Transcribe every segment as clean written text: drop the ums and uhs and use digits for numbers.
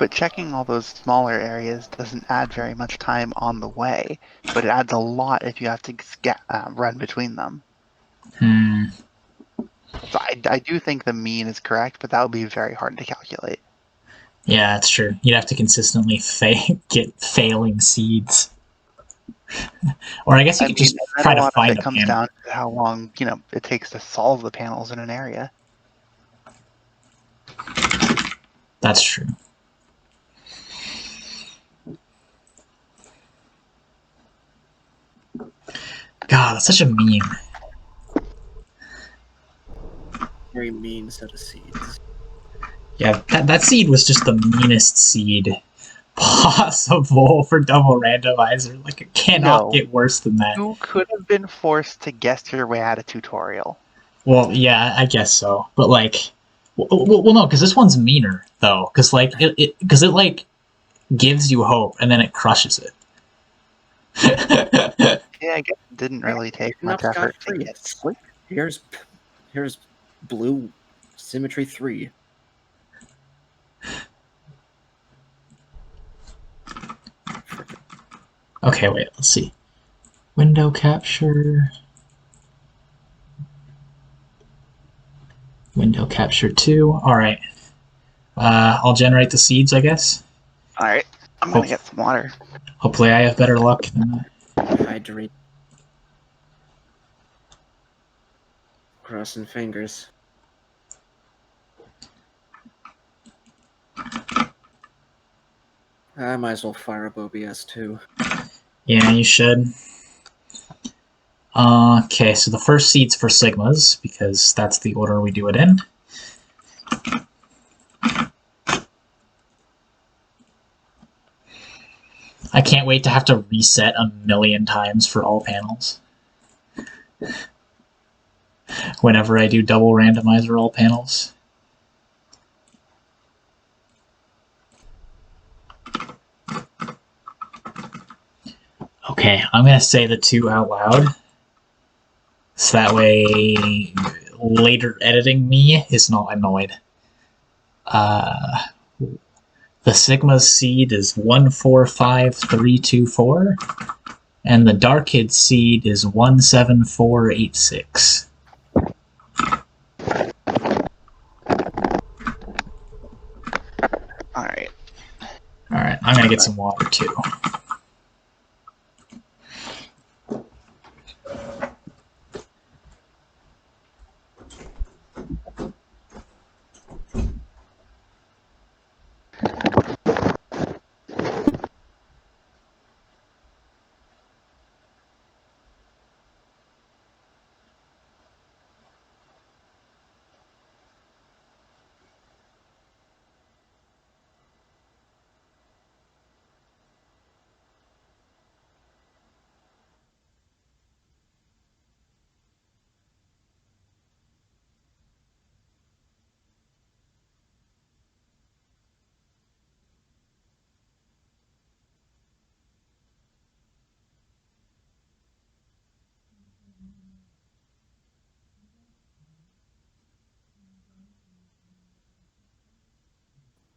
but checking all those smaller areas doesn't add very much time on the way, but it adds a lot if you have to run between them. So I do think the mean is correct, but that would be very hard to calculate. Yeah, that's true. You'd have to consistently get failing seeds. Or I guess you could just and try a to lot of find it a comes panel. down to how long, it takes to solve the panels in an area. That's true. God, that's such a meme. Very mean set of seeds. Yeah, that seed was just the meanest seed possible for double randomizer. Like, it cannot get worse than that. You could have been forced to guess your way out of tutorial. Well, yeah, I guess so. But, like, well no, because this one's meaner, though. Because, like, it gives you hope, and then it crushes it. Yeah, I guess it didn't really take much effort to get split. Here's blue symmetry 3. Okay, wait, let's see. Window capture. Window capture 2. Alright. I'll generate the seeds, I guess. Alright, I'm gonna get some water. Hopefully I have better luck than that. Hydrate. Crossing fingers. I might as well fire up OBS too. Yeah, you should. Okay, so the first seed's for sigmas, because that's the order we do it in. I can't wait to have to reset a million times for all panels. Whenever I do double randomizer all panels. Okay, I'm going to say the 2 out loud. So that way later editing me is not annoyed. The Sigma seed is 145324, and the Darkid seed is 17486. Alright. Alright, I'm gonna get some water too.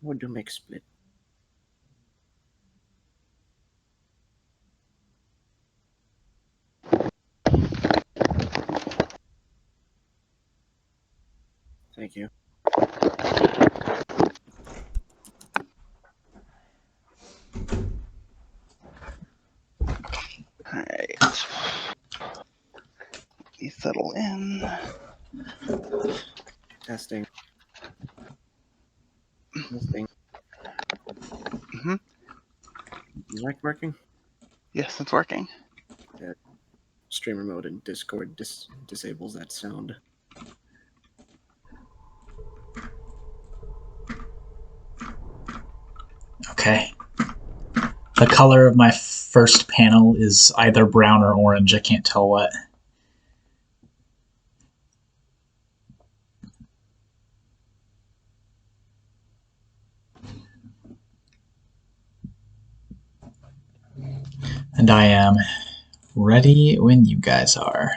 What do make split? Thank you. Alright. You settle in. Testing. Testing. Mm-hmm. Mic working? Yes, it's working. Yeah. Streamer mode in Discord disables that sound. Okay. The color of my first panel is either brown or orange, I can't tell what. And I am ready when you guys are.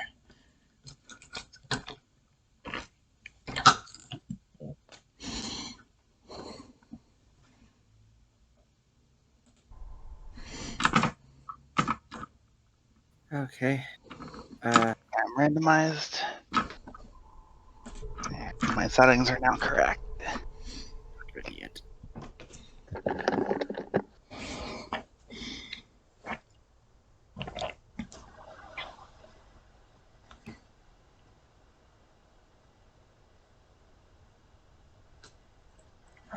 Okay. I'm randomized. And my settings are now correct. Not ready yet.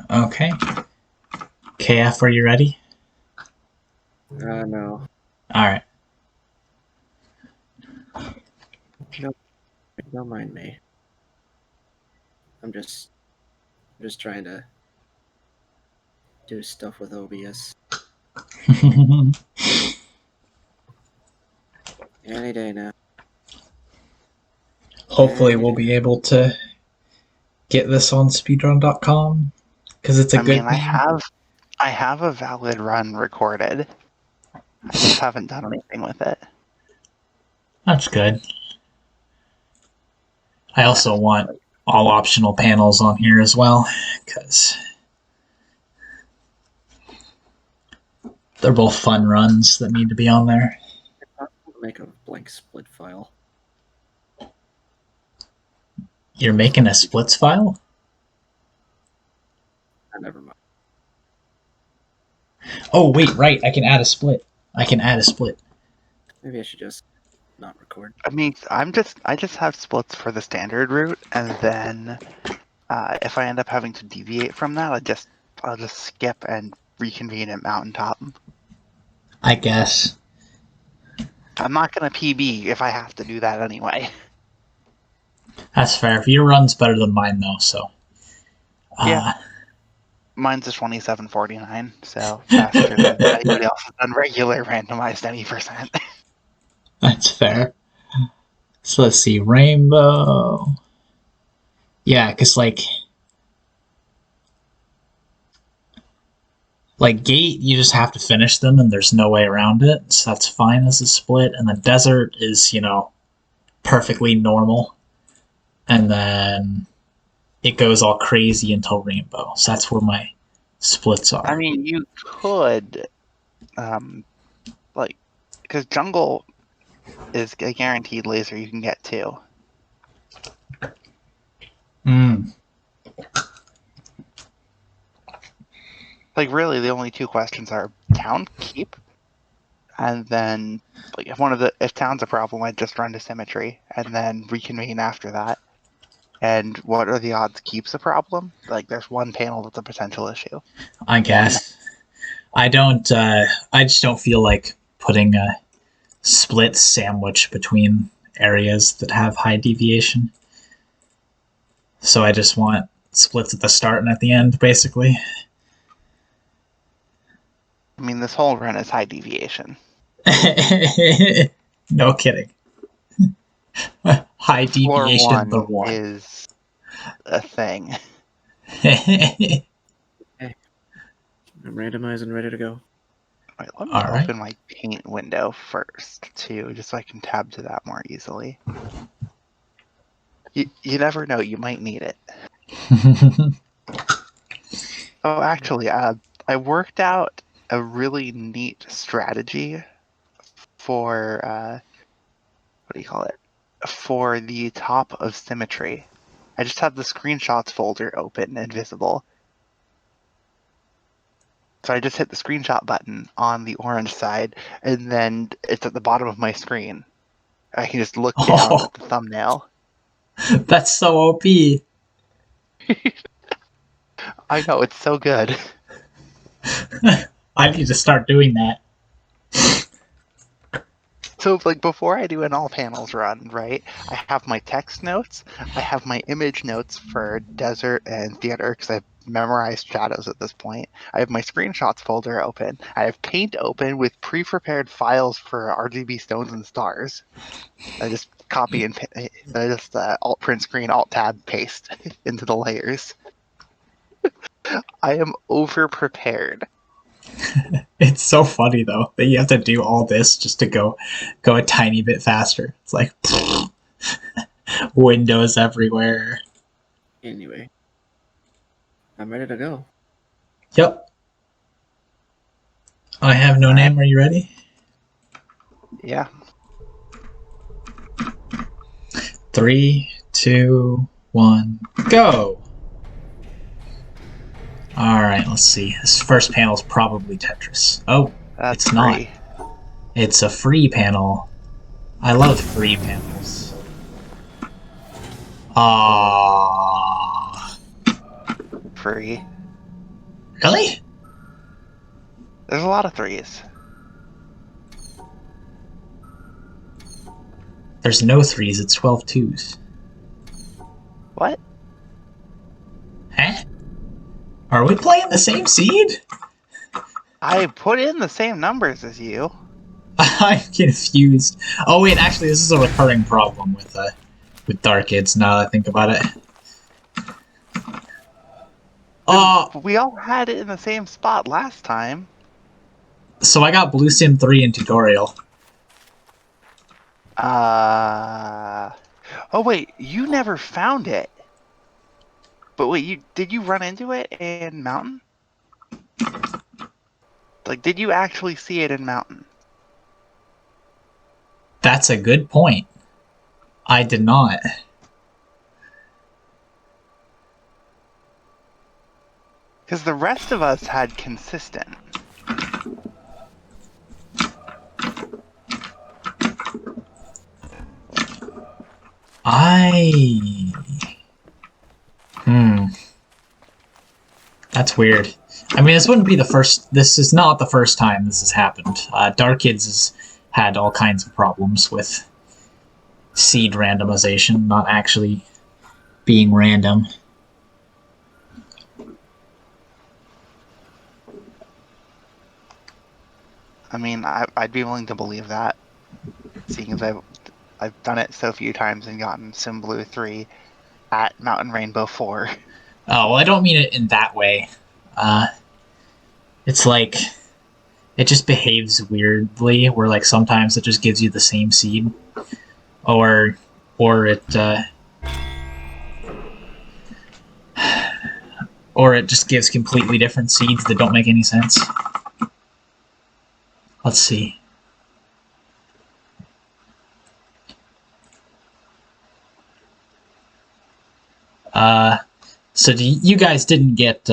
Okay. KF, are you ready? No. All right. No, don't mind me. I'm just trying to do stuff with OBS. Any day now. Hopefully, Any we'll day. be able to get this on speedrun.com because it's a I mean, good game. I have a valid run recorded. I just haven't done anything with it. That's good. I Yeah. also want all optional panels on here as well because they're both fun runs that need to be on there. I'll make a blank split file. You're making a splits file? Never mind. Oh, wait, right. I can add a split. I can add a split. Maybe I should just not record. I mean, I just have splits for the standard route, and then if I end up having to deviate from that, I'll just skip and reconvene at Mountaintop. I guess. I'm not gonna PB if I have to do that anyway. That's fair. Your run's better than mine, though, so. Yeah. Mine's a 2749, so faster than anybody else has done regular randomized any percent. That's fair. So let's see. Rainbow. Yeah, because, like gate, you just have to finish them and there's no way around it. So that's fine as a split. And the desert is, perfectly normal. And then it goes all crazy until rainbow. So that's where my splits are. I mean, you could, because jungle is a guaranteed laser you can get to. Like, really, the only two questions are town keep, and then like if town's a problem, I'd just run to symmetry and then reconvene after that. And what are the odds keeps a problem? Like, there's one panel that's a potential issue. I guess. I just don't feel like putting a split sandwich between areas that have high deviation. So I just want splits at the start and at the end, basically. I mean, this whole run is high deviation. No kidding. High Floor deviation, the one one. is a thing. I'm randomized and ready to go. Wait, let me All right. open my paint window first, too, just so I can tab to that more easily. You never know, you might need it. Oh, actually, I worked out a really neat strategy for, what do you call it? For the top of symmetry. I just have the screenshots folder open and visible. So I just hit the screenshot button on the orange side, and then it's at the bottom of my screen. I can just look down at the thumbnail. That's so OP. I know, it's so good. I need to start doing that. So, like, before I do an all panels run, right, I have my text notes, I have my image notes for desert and theater, because I've memorized shadows at this point. I have my screenshots folder open. I have Paint open with pre-prepared files for RGB stones and stars. I just copy and alt print screen, alt tab, paste into the layers. I am over prepared. It's so funny though that you have to do all this just to go a tiny bit faster. It's like windows everywhere. Anyway, I'm ready to go. Yep. I have no name. Are you ready? Yeah. 3, 2, 1, go! Alright, let's see. This first panel is probably Tetris. Oh, That's it's not. free. It's a free panel. I love free panels. Ah, Free. really? There's a lot of threes. There's no threes, it's 12 twos. What? Huh? Are we playing the same seed? I put in the same numbers as you. I'm confused. Oh wait, actually this is a recurring problem with Dark Kids now that I think about it. We all had it in the same spot last time. So I got Blue Sim 3 in tutorial. Oh wait, you never found it. But wait, did you run into it in Mountain? Like, did you actually see it in Mountain? That's a good point. I did not. Because the rest of us had consistent. That's weird. I mean, this wouldn't be the first. This is not the first time this has happened. Dark Kids has had all kinds of problems with seed randomization, not actually being random. I mean, I'd be willing to believe that, seeing as I've done it so few times and gotten Sim Blue 3 at Mountain Rainbow 4. Oh, well, I don't mean it in that way. It's like it just behaves weirdly, where like sometimes it just gives you the same seed, or it or it just gives completely different seeds that don't make any sense. Let's see. So you guys didn't get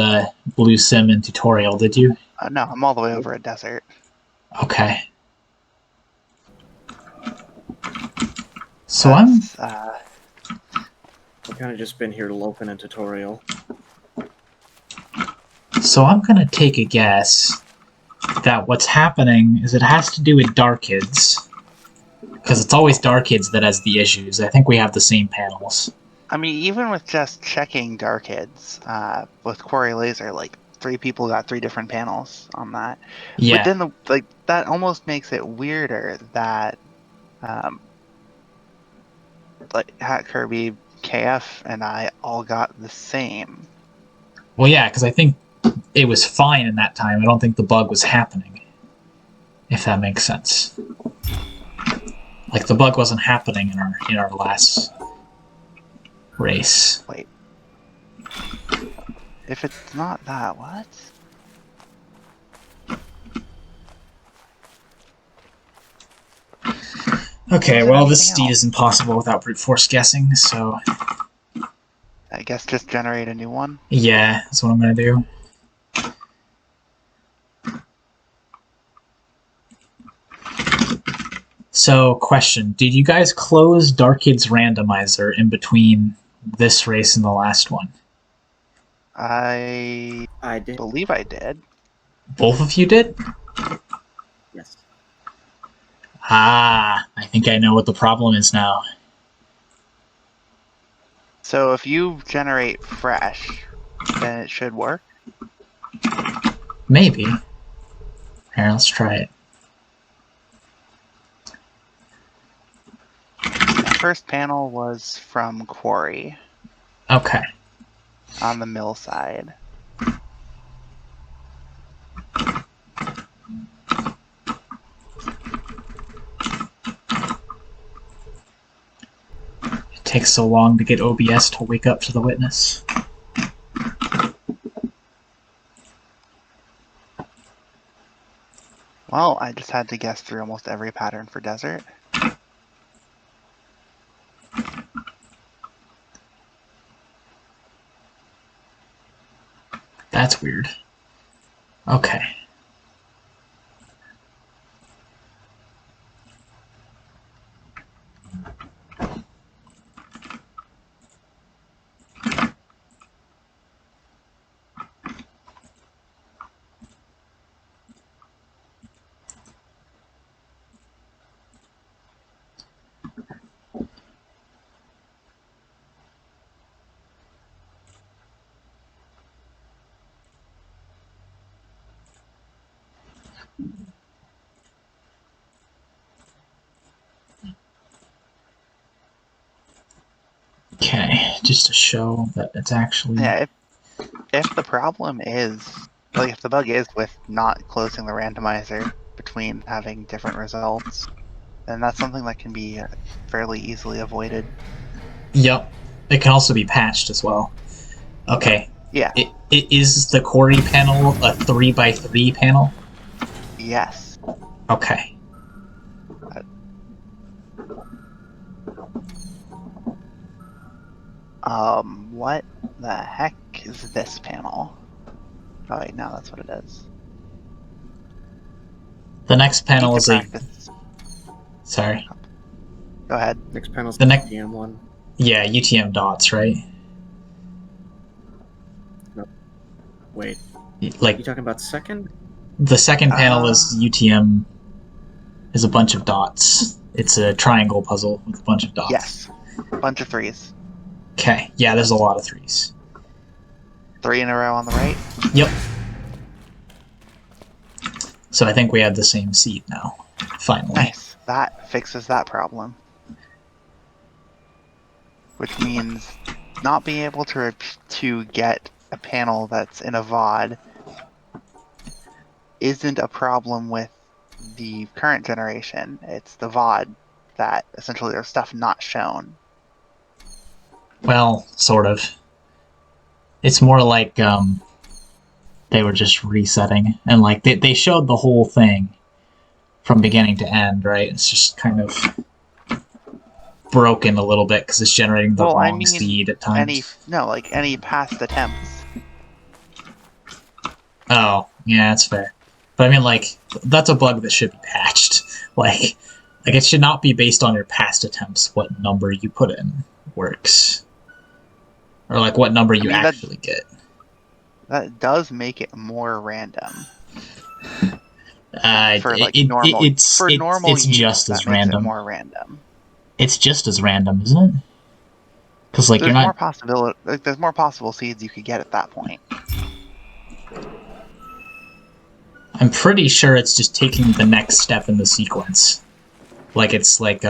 Blue Sim in tutorial, did you? No, I'm all the way over at Desert. Okay. So That's, I've kind of just been here loafing in tutorial. I'm gonna take a guess that what's happening is it has to do with Dark Kids, because it's always Dark Kids that has the issues. I think we have the same panels. I mean, even with just checking Dark Kids, with Quarry Laser, like 3 people got 3 different panels on that. But Yeah. then that almost makes it weirder that like Hat Kirby, KF, and I all got the same. Well, yeah, because I think it was fine in that time. I don't think the bug was happening, if that makes sense. Like the bug wasn't happening in our last race. Wait. If it's not that, what? Okay, Is it well, this anything steed else? is impossible without brute force guessing, so I guess just generate a new one. yeah, that's what I'm gonna do. So, question: did you guys close Dark Kids Randomizer in between this race and the last one? I did. believe I did. Both of you did? Yes. Ah, I think I know what the problem is now. So if you generate fresh, then it should work. Maybe. Here, let's try it. The first panel was from Quarry Okay. on the mill side. It takes so long to get OBS to wake up to the witness. Well, I just had to guess through almost every pattern for Desert. That's weird. Okay. Okay, just to show that it's actually... Yeah, if the problem is, like, if the bug is with not closing the randomizer between having different results, then that's something that can be fairly easily avoided. Yep. It can also be patched as well. Okay. Yeah. It is the Quarry panel a 3x3 panel? Yes. Okay. What the heck is this panel? Oh wait, no, that's what it is. The next I need panel to is a... practice. Sorry. Go ahead. Next panel's The next... UTM one. Yeah, UTM dots, right? No. Wait. Like, You talking about second? the second panel is UTM, is a bunch of dots. It's a triangle puzzle with a bunch of dots. Yes. Bunch of threes. Okay, yeah, there's a lot of threes. 3 in a row on the right? Yep. So I think we have the same seed now, finally. Nice. That fixes that problem. Which means not being able to get a panel that's in a VOD isn't a problem with the current generation. It's the VOD that essentially there's stuff not shown. Well, sort of. It's more like they were just resetting, and like they showed the whole thing from beginning to end, right? It's just kind of broken a little bit because it's generating the wrong seed at times. Any past attempts. Oh, yeah, that's fair. But I mean, like, that's a bug that should be patched. Like it should not be based on your past attempts. What number you put in works, or like what number you actually get. That does make it more random. For like normal, it's use, just as that makes random. it more random. It's just as random, isn't it? Because like there's you're not more possibility. Like, there's more possible seeds you could get at that point. I'm pretty sure it's just taking the next step in the sequence. Like it's like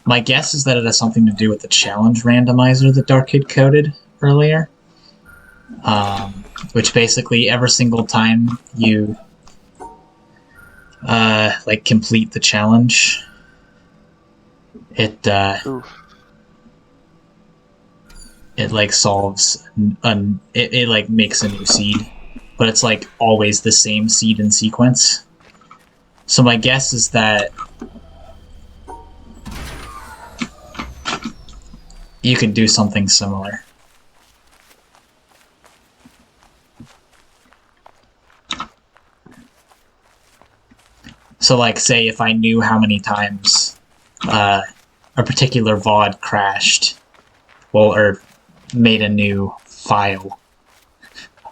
my guess is that it has something to do with the challenge randomizer that Darkade coded earlier. Which basically every single time you like complete the challenge, it like solves it like makes a new seed, but it's like always the same seed in sequence. So my guess is that you could do something similar. So like say if I knew how many times a particular VOD crashed, well, or made a new file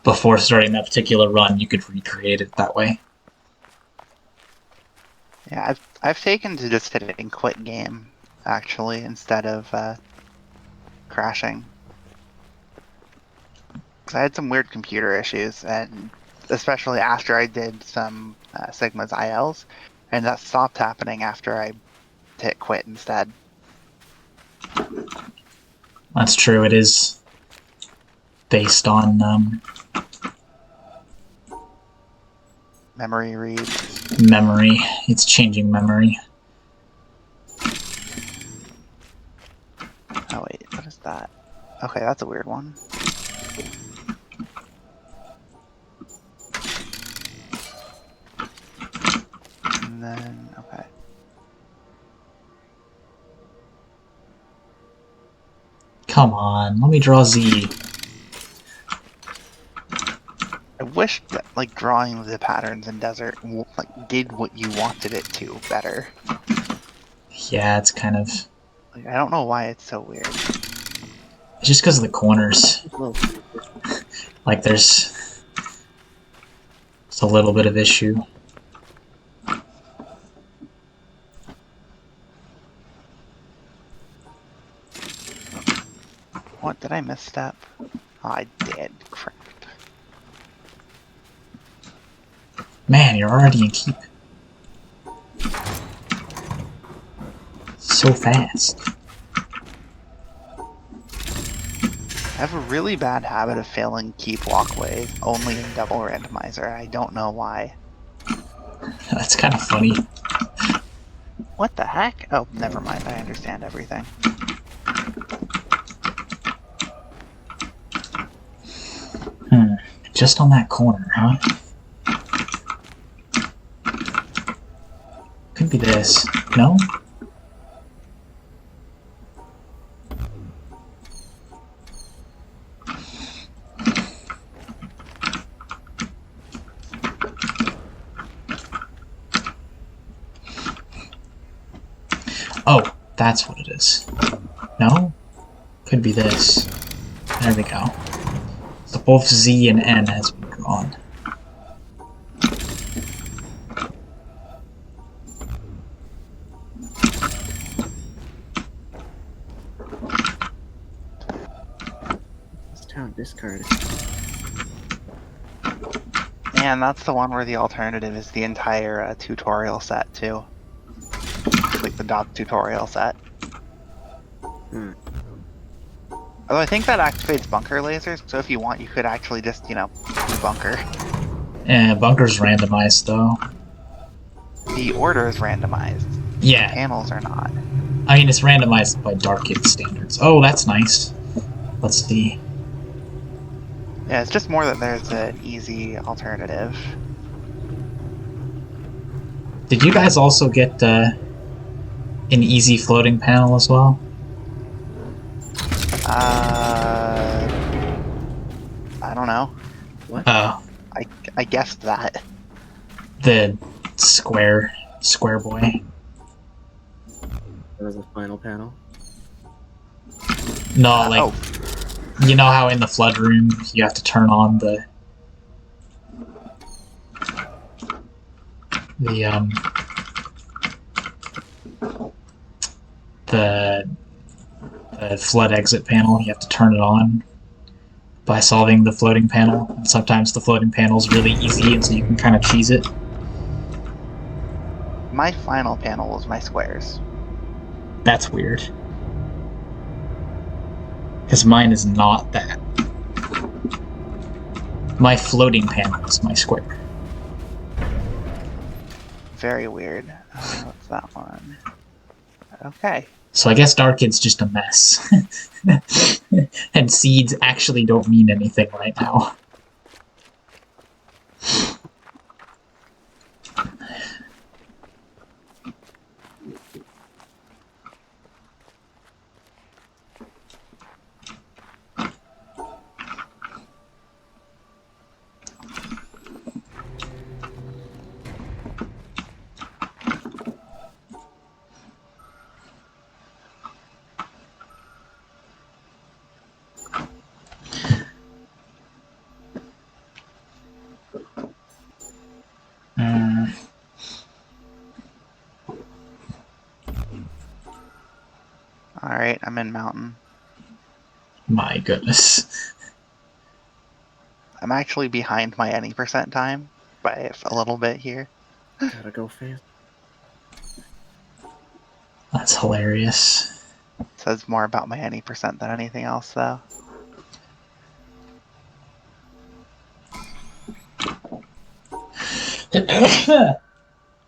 before starting that particular run, you could recreate it that way. Yeah, I've taken to just hitting quit game actually instead of crashing. Because I had some weird computer issues, and especially after I did some Sigma's ILs, and that stopped happening after I hit quit instead. That's true. It is based on memory read. Memory. It's changing memory. Oh wait, what is that? Okay, that's a weird one. And then, okay. Come on, let me draw Z. I wish that like drawing the patterns in Desert like did what you wanted it to better. Yeah, it's kind of... Like, I don't know why it's so weird. It's just because of the corners. Well, Like, there's a little bit of issue. What, did I misstep? Oh, I did. Crap. Man, you're already in keep. So fast. I have a really bad habit of failing keep walkways only in double randomizer. I don't know why. That's kind of funny. What the heck? Oh, never mind. I understand everything. Just on that corner, huh? Could be this. No? Oh, that's what it is. No? Could be this. There we go. So both Z and N has been drawn. this town discarded. And that's the one where the alternative is the entire tutorial set, too. Like the dot tutorial set. Although I think that activates bunker lasers, so if you want, you could actually just, you know, do bunker. Bunker's randomized, though. The order is randomized. Yeah. Panels are not. I mean, it's randomized by Dark Kid standards. Oh, that's nice. Let's see. Yeah, it's just more that there's an easy alternative. Did you guys also get an easy floating panel as well? I don't know. What? I guessed that. The square boy. That was the final panel. No, like, you know how in the flood room you have to turn on the flood exit panel. You have to turn it on by solving the floating panel. And sometimes the floating panel is really easy, and so you can kind of cheese it. My final panel was my squares. That's weird. Because mine is not that. My floating panel is my square. Very weird. What's that one? Okay. So I guess Dark Kid's just a mess. And seeds actually don't mean anything right now. Alright, I'm in mountain. My goodness. I'm actually behind my any percent time by a little bit here. Gotta go fast. That's hilarious. Says more about my any percent than anything else, though.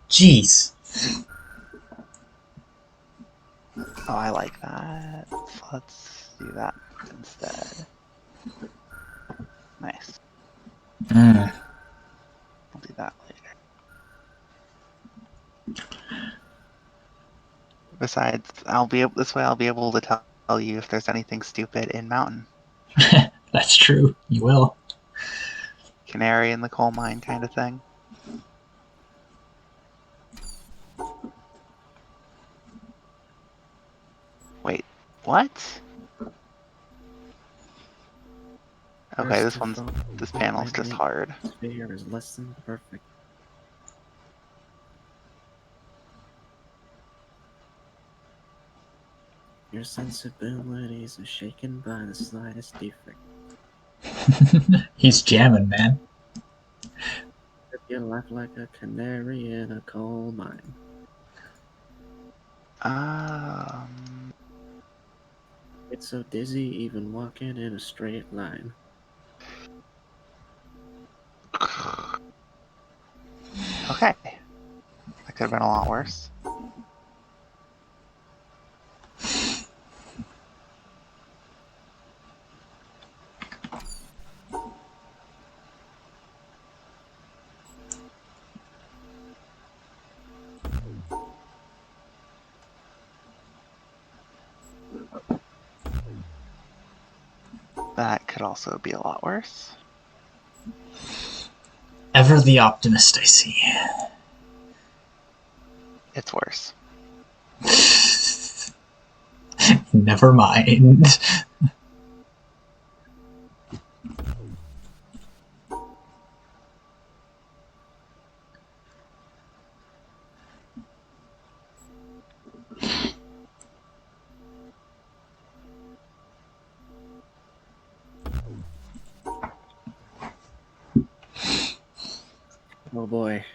Jeez. Oh, I like that. Let's do that instead. Nice. I'll do that later. Besides, this way I'll be able to tell you if there's anything stupid in mountain. That's true. You will. Canary in the coal mine kind of thing. Wait, what? Okay, First to fall, this panel's I just think hard. sphere is less than perfect. Your sensibilities are shaken by the slightest defect. He's jamming, man. Live your life like a canary in a coal mine. It's so dizzy even walking in a straight line. Okay. That could have been a lot worse. That could also be a lot worse. Ever the optimist, I see. It's worse. Never mind. Oh boy.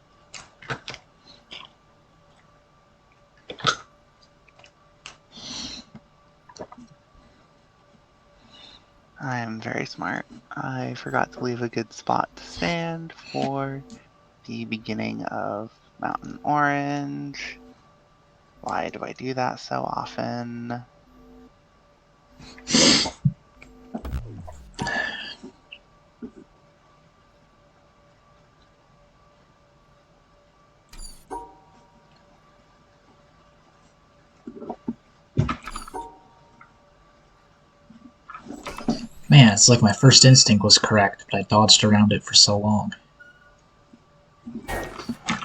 I am very smart. I forgot to leave a good spot to stand for the beginning of Mountain Orange. Why do I do that so often? Man, it's like my first instinct was correct, but I dodged around it for so long.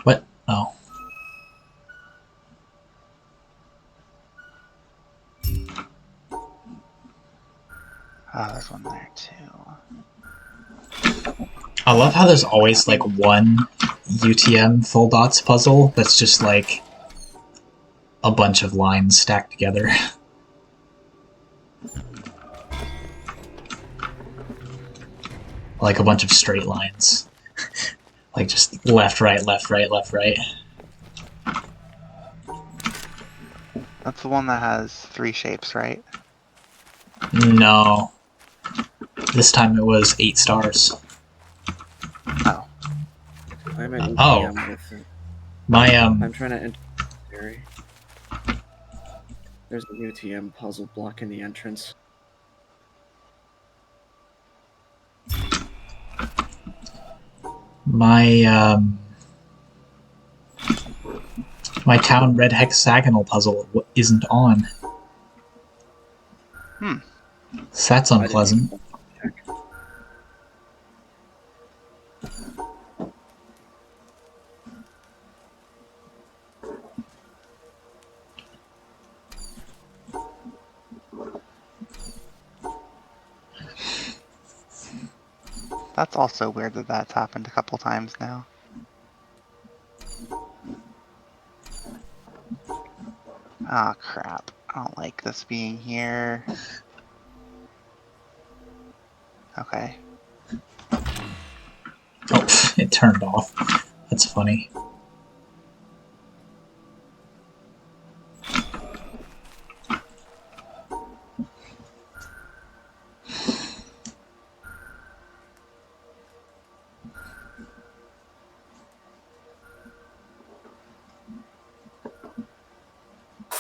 What? Oh. Oh, there's one there too. I love how there's always like one UTM full dots puzzle that's just like a bunch of lines stacked together. Like a bunch of straight lines. Like just left, right, left, right, left, right. That's the one that has 3 shapes, right? No. This time it was 8 stars. Oh. I'm at Oh. UTM with it. My, I'm trying to enter the area. There's a UTM puzzle blocking the entrance. my, my town red hexagonal puzzle isn't on. So that's unpleasant. That's also weird that that's happened a couple times now. Ah, crap. I don't like this being here. Okay. Oh, it turned off. That's funny.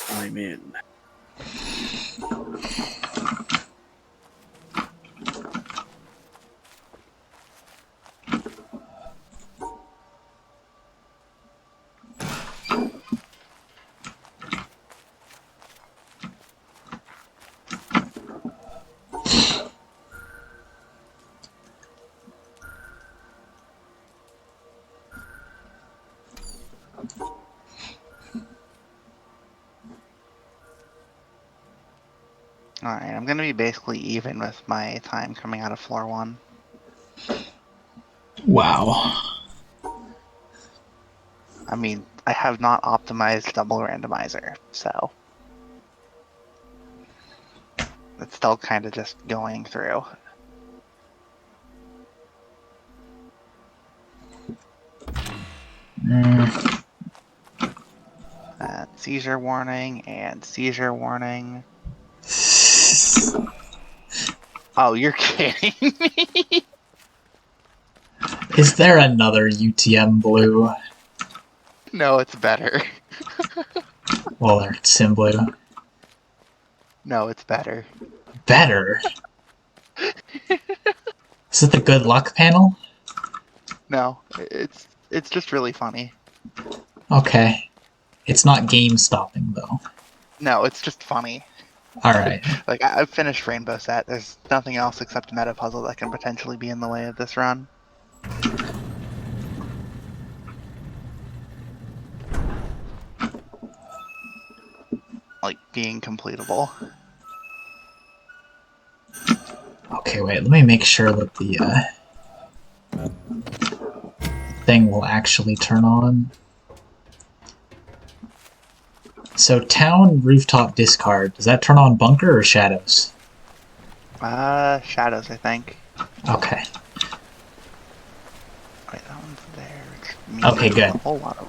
I'm in. Alright, I'm gonna be basically even with my time coming out of floor 1. Wow. I mean, I have not optimized double randomizer, so it's still kind of just going through. Seizure warning and seizure warning. Oh, you're kidding me? Is there another UTM blue? No, it's better. Well, it's Sim blue. No, it's better. Better? Is it the good luck panel? No, it's just really funny. Okay. It's not game stopping, though. No, it's just funny. Alright. Like, I've finished Rainbow Set. There's nothing else except Meta Puzzle that can potentially be in the way of this run. Like, being completable. Okay, wait, let me make sure that the thing will actually turn on. So, town rooftop discard, does that turn on bunker or shadows? Shadows, I think. Okay. Wait, that one's there. Okay, good. A whole lot of...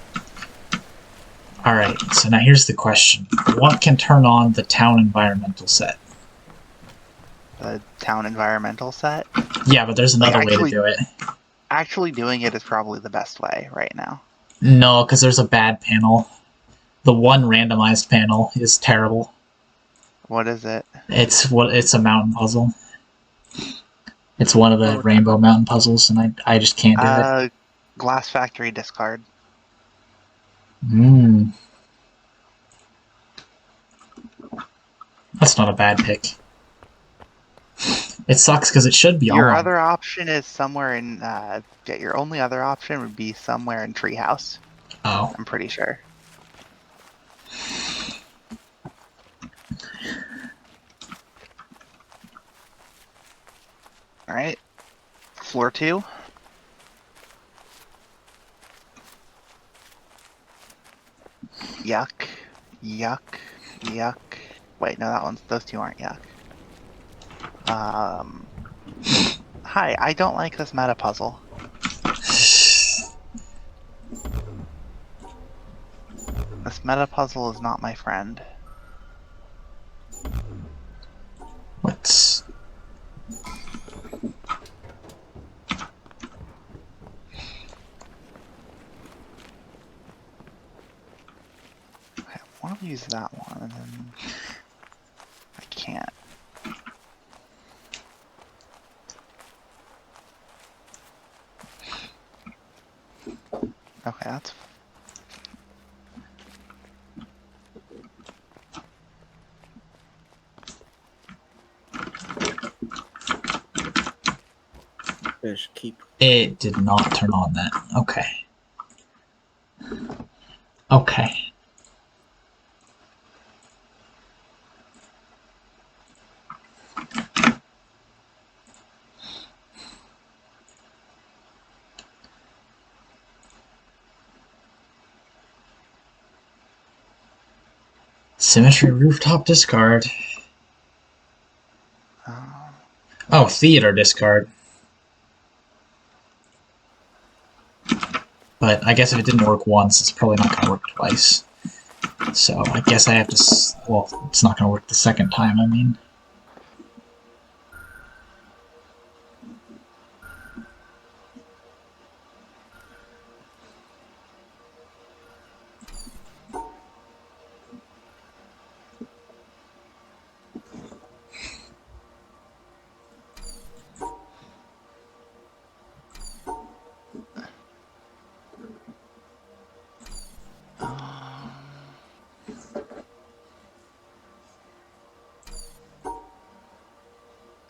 Alright, so now here's the question. What can turn on the town environmental set? The town environmental set. Yeah, but there's another way to do it. Actually doing it is probably the best way right now. No, because there's a bad panel. The one randomized panel is terrible. What is it? It's a mountain puzzle. It's one of the rainbow mountain puzzles, and I just can't do it. Glass Factory discard. That's not a bad pick. It sucks because it should be Your on. other option is somewhere in... your only other option would be somewhere in Treehouse. Oh. I'm pretty sure. Alright. Floor 2. Yuck. Yuck. Yuck. Wait, no, those two aren't yuck. Hi, I don't like this meta puzzle. This meta puzzle is not my friend. What's... I want to use that one, and then I can't. Okay, that's... Fish, keep. It did not turn on that. Okay. Okay. Symmetry rooftop discard. Oh, theater discard. But I guess if it didn't work once, it's probably not going to work twice. So I guess I have to... Well, it's not going to work the second time, I mean.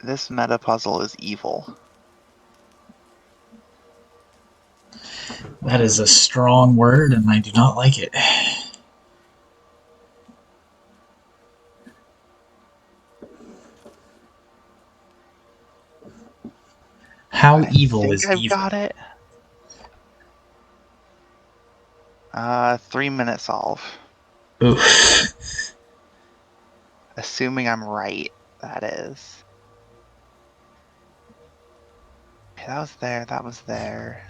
This meta puzzle is evil. That is a strong word, and I do not like it. How I evil think is I've evil? got it. 3-minute solve. Oof. Assuming I'm right, that is. Okay, that was there, that was there.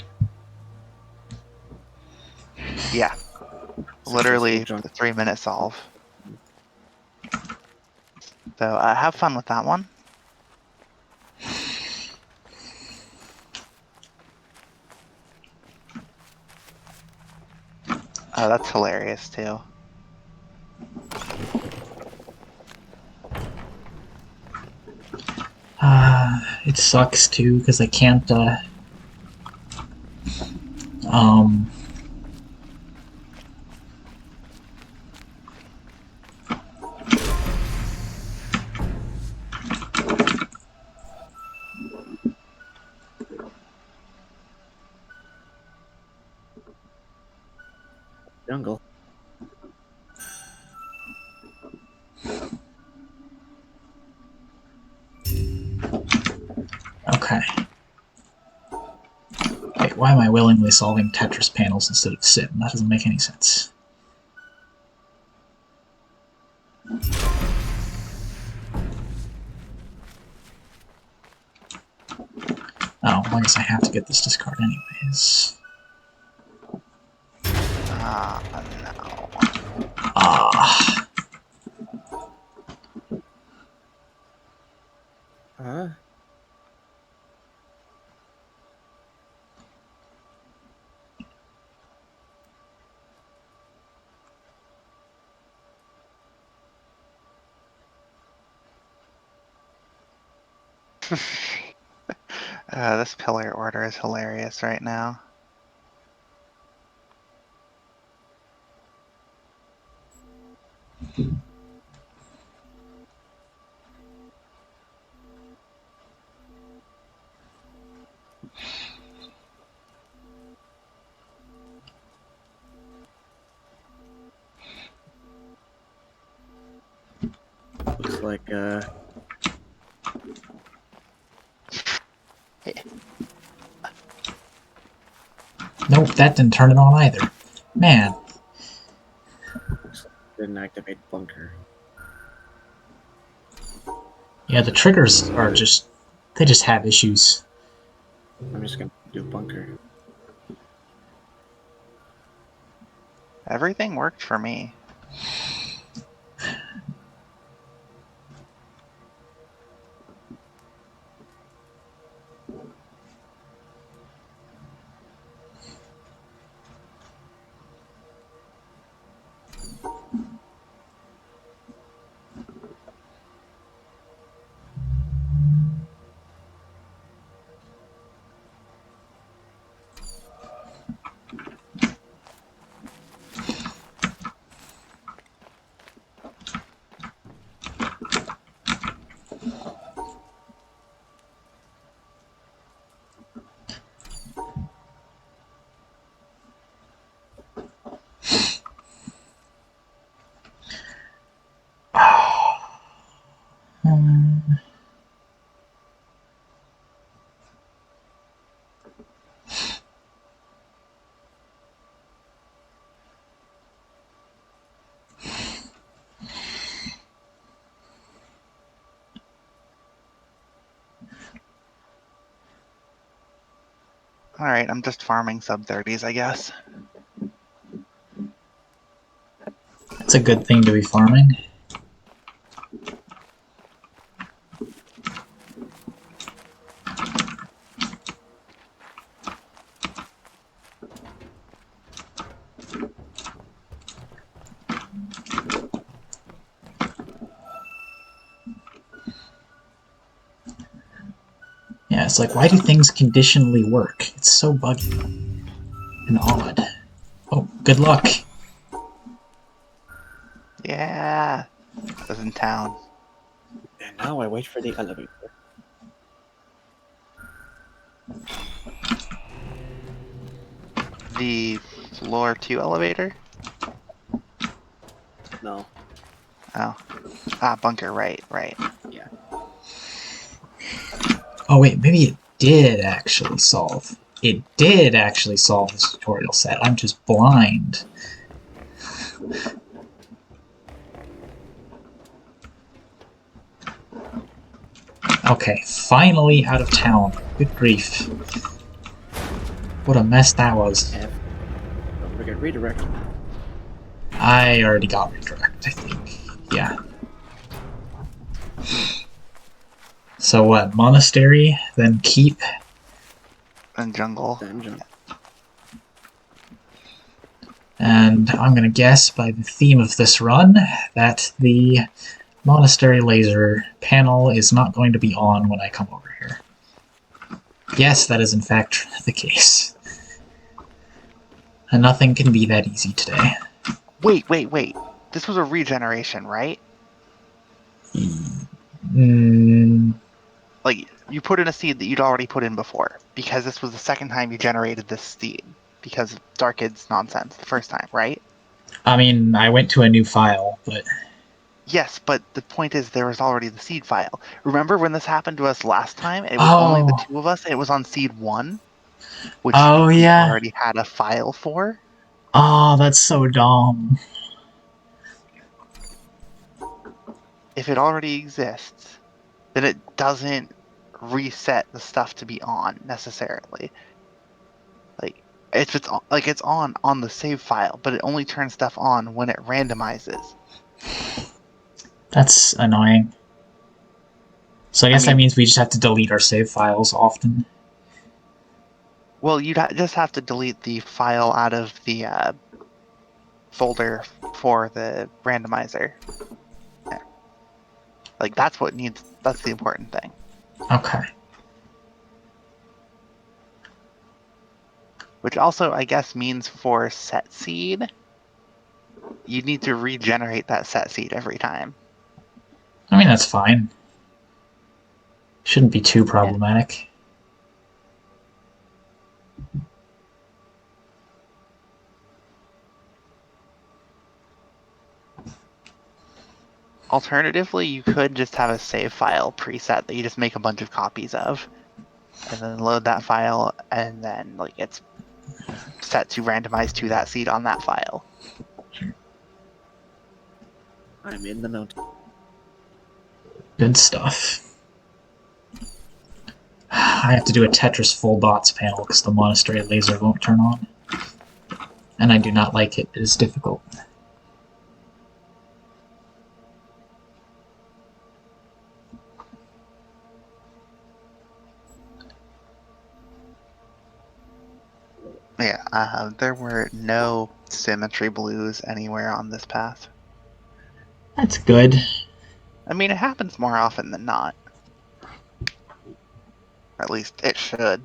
Yeah, Successful literally jump. the 3-minute solve. So have fun with that one. Oh, that's hilarious too. It sucks too because I can't. Um. Jungle. Okay. Wait, why am I willingly solving Tetris panels instead of Sim? That doesn't make any sense. Oh, I guess I have to get this discard anyways. No. Ah. Huh? This pillar order is hilarious right now. Looks like Nope, that didn't turn it on either. Man. didn't activate bunker. Yeah, the triggers are just. They just have issues. I'm just gonna do bunker. Everything worked for me. Alright, I'm just farming sub-30s, I guess. It's a good thing to be farming. Yeah, it's like, why do things conditionally work? It's so buggy and odd. Oh, good luck. Yeah, I was in town. And now I wait for the elevator. The floor 2 elevator? No. Oh. Bunker, right. Yeah. Oh wait, maybe did actually solve. It did actually solve this tutorial set. I'm just blind. Okay, finally out of town. Good grief. What a mess that was. F. Don't forget redirect. I already got redirect, I think. Yeah. So what, monastery, then keep? And jungle. Then jump. And I'm gonna guess by the theme of this run that the monastery laser panel is not going to be on when I come over here. Yes, that is in fact the case. And nothing can be that easy today. Wait. This was a regeneration, right? Like, you put in a seed that you'd already put in before, because this was the second time you generated this seed, because of Darkid's nonsense the first time, right? I mean, I went to a new file, but... Yes, but the point is there was already the seed file. Remember when this happened to us last time? It was only the two of us, and it was on seed 1, which Oh, we yeah. already had a file for. Oh, that's so dumb. If it already exists, then it doesn't reset the stuff to be on necessarily. Like it's on the save file, but it only turns stuff on when it randomizes. That's annoying. So I guess that mean, means we just have to delete our save files often. well, you'd just have to delete the file out of the folder for the randomizer. Yeah. Like that's the important thing. Okay. Which also, I guess, means for set seed, you need to regenerate that set seed every time. I mean, that's fine. Shouldn't be too problematic. Alternatively, you could just have a save file preset that you just make a bunch of copies of, and then load that file, and then like it's set to randomize to that seed on that file. I'm in the note. Good stuff. I have to do a Tetris full dots panel because the monastery laser won't turn on. And I do not like it. It is difficult. Yeah, there were no symmetry blues anywhere on this path. That's good. I mean, it happens more often than not. Or at least it should.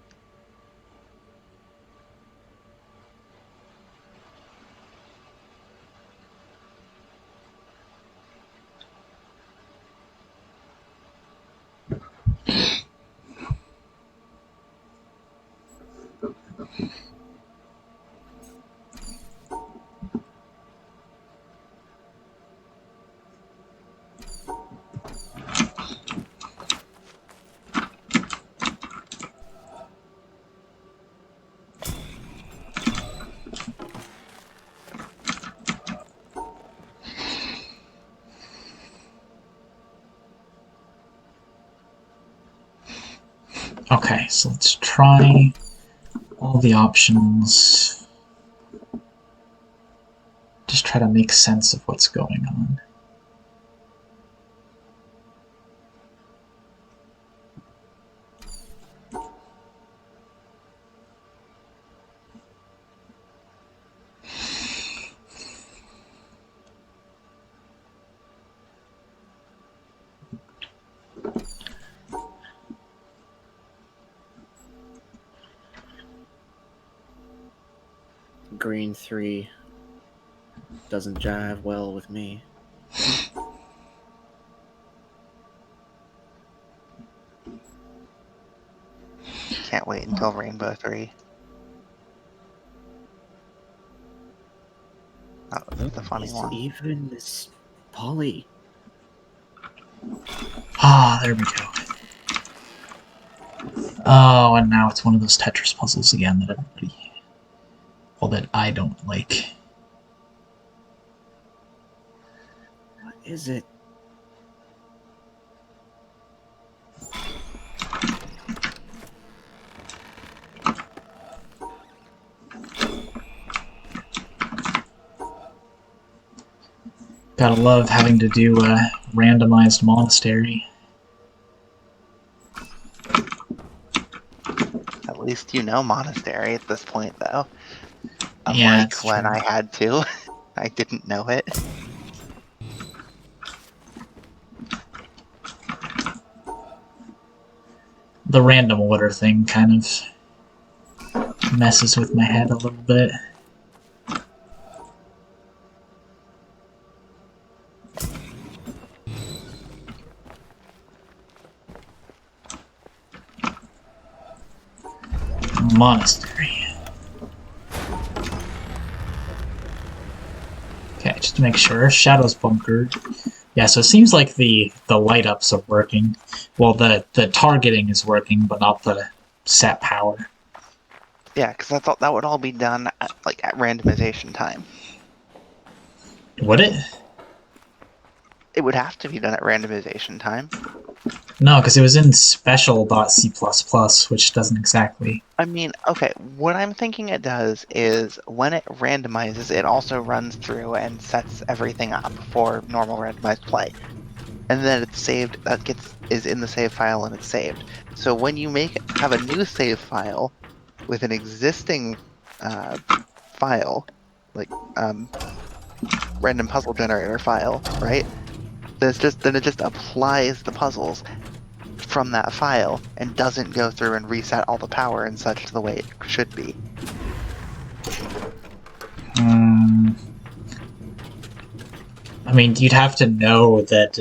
Okay, so let's try all the options. Just try to make sense of what's going on. Green 3 doesn't jive well with me. Can't wait until Rainbow 3. That was the funny Is one. even this poly? Ah, there we go. Oh, and now it's one of those Tetris puzzles again that everybody... Well, that I don't like. What is it? Gotta love having to do a randomized monastery. At least you know monastery at this point, though. Yeah, Unlike it's when true. I had to. I didn't know it. The random order thing kind of messes with my head a little bit. Monastery. Okay, just to make sure. Shadow's bunkered. Yeah, so it seems like the light ups are working. Well, the targeting is working, but not the set power. Yeah, because that would all be done at randomization time. Would it? It would have to be done at randomization time. No, because it was in special.c++, which doesn't exactly... I mean, okay, what I'm thinking it does is when it randomizes, it also runs through and sets everything up for normal randomized play. And then it's saved, is in the save file and it's saved. So when you have a new save file with an existing file, like random puzzle generator file, right? Then it just applies the puzzles from that file and doesn't go through and reset all the power and such the way it should be. I mean, you'd have to know that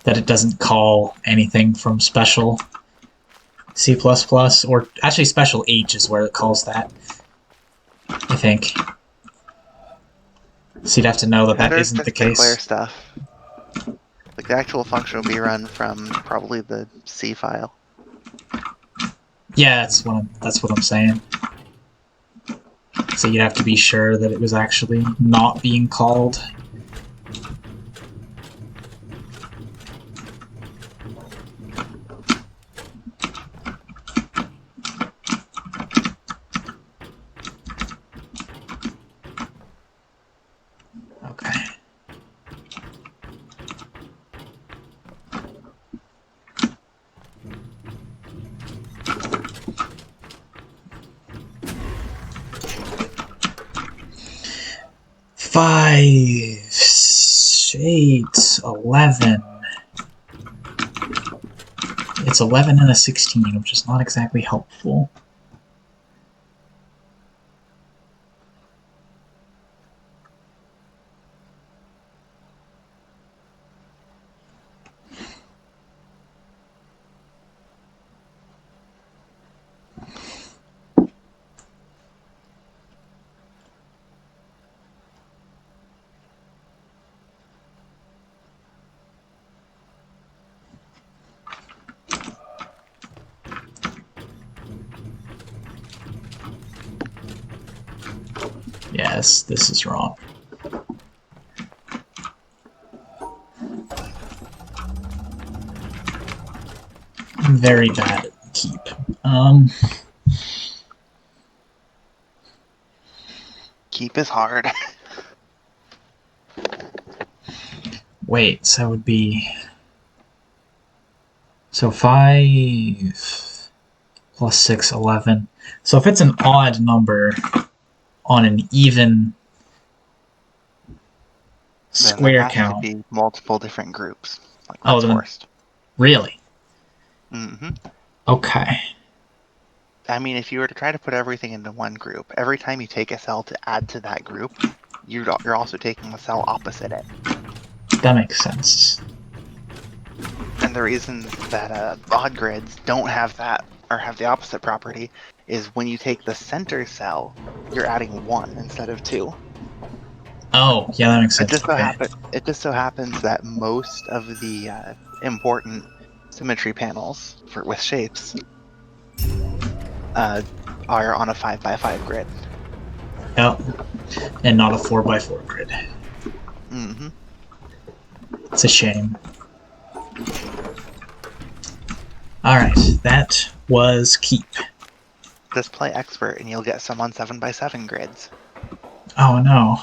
it doesn't call anything from special C++, or actually special H is where it calls that, I think. So you'd have to know that that Headers isn't the just declare case. stuff. Like the actual function will be run from probably the C file. Yeah, that's what I'm saying. So you'd have to be sure that it was actually not being called. Okay. Five, 8, 11. It's 11 and a 16, which is not exactly helpful. Yes, this is wrong. I'm very bad at keep. Keep is hard. Wait, so that would be... So 5 plus 6, 11. So if it's an odd number on an even square Then there has count... to be multiple different groups. Like Oh, that's then... forced. Really? Mm-hmm. Okay. I mean, if you were to try to put everything into one group, every time you take a cell to add to that group, you're also taking a cell opposite it. That makes sense. And the reason that odd grids don't have that, or have the opposite property, is when you take the center cell, you're adding 1 instead of 2. Oh, yeah, that makes It sense. just Okay. so happens that most of the important symmetry panels with shapes are on a 5x5 grid. Yep. And not a 4x4 grid. Mm-hmm. It's a shame. Alright, that was Keep. Just play expert and you'll get some on 7x7 grids. Oh no.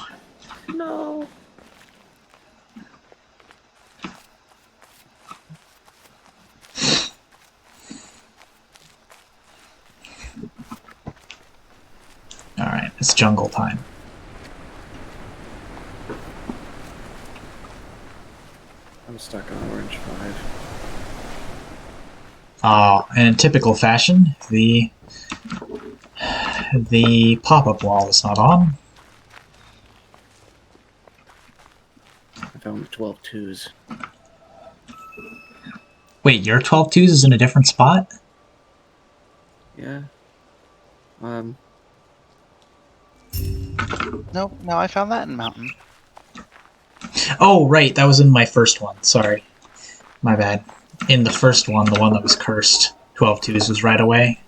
No. Alright, it's jungle time. I'm stuck on orange 5. Oh, and in typical fashion, the pop-up wall is not on. I found 12 twos. Wait, your 12 twos is in a different spot? Yeah. No, I found that in Mountain. Oh, right, that was in my first one. Sorry. My bad. In the first one, the one that was cursed, 12 twos was right away.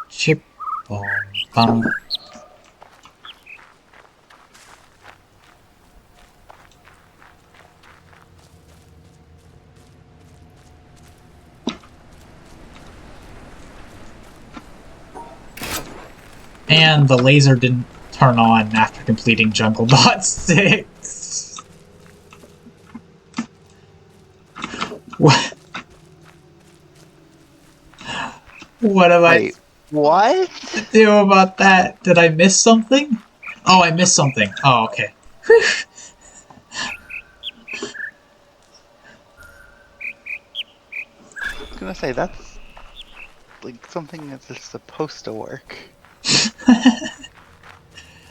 Chip boom, bum. And the laser didn't turn on after completing Jungle Dot 6. What? What am Wait, what? I to do about that? Did I miss something? Oh, I missed something. Oh, okay. I was gonna say, that's like something that's just supposed to work.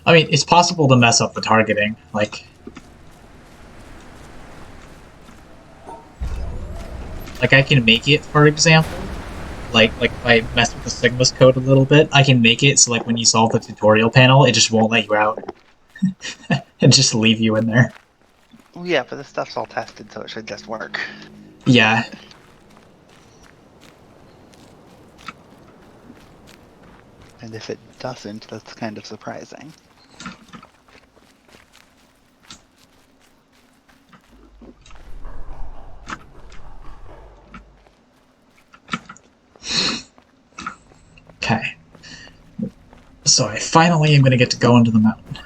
I mean, it's possible to mess up the targeting. Like I can make it, for example. Like if I mess with the Sigma's code a little bit, I can make it so like when you solve the tutorial panel, it just won't let you out. And just leave you in there. Well, yeah, but this stuff's all tested, so it should just work. Yeah. And if it doesn't, that's kind of surprising. Okay. So I finally am going to get to go into the mountain.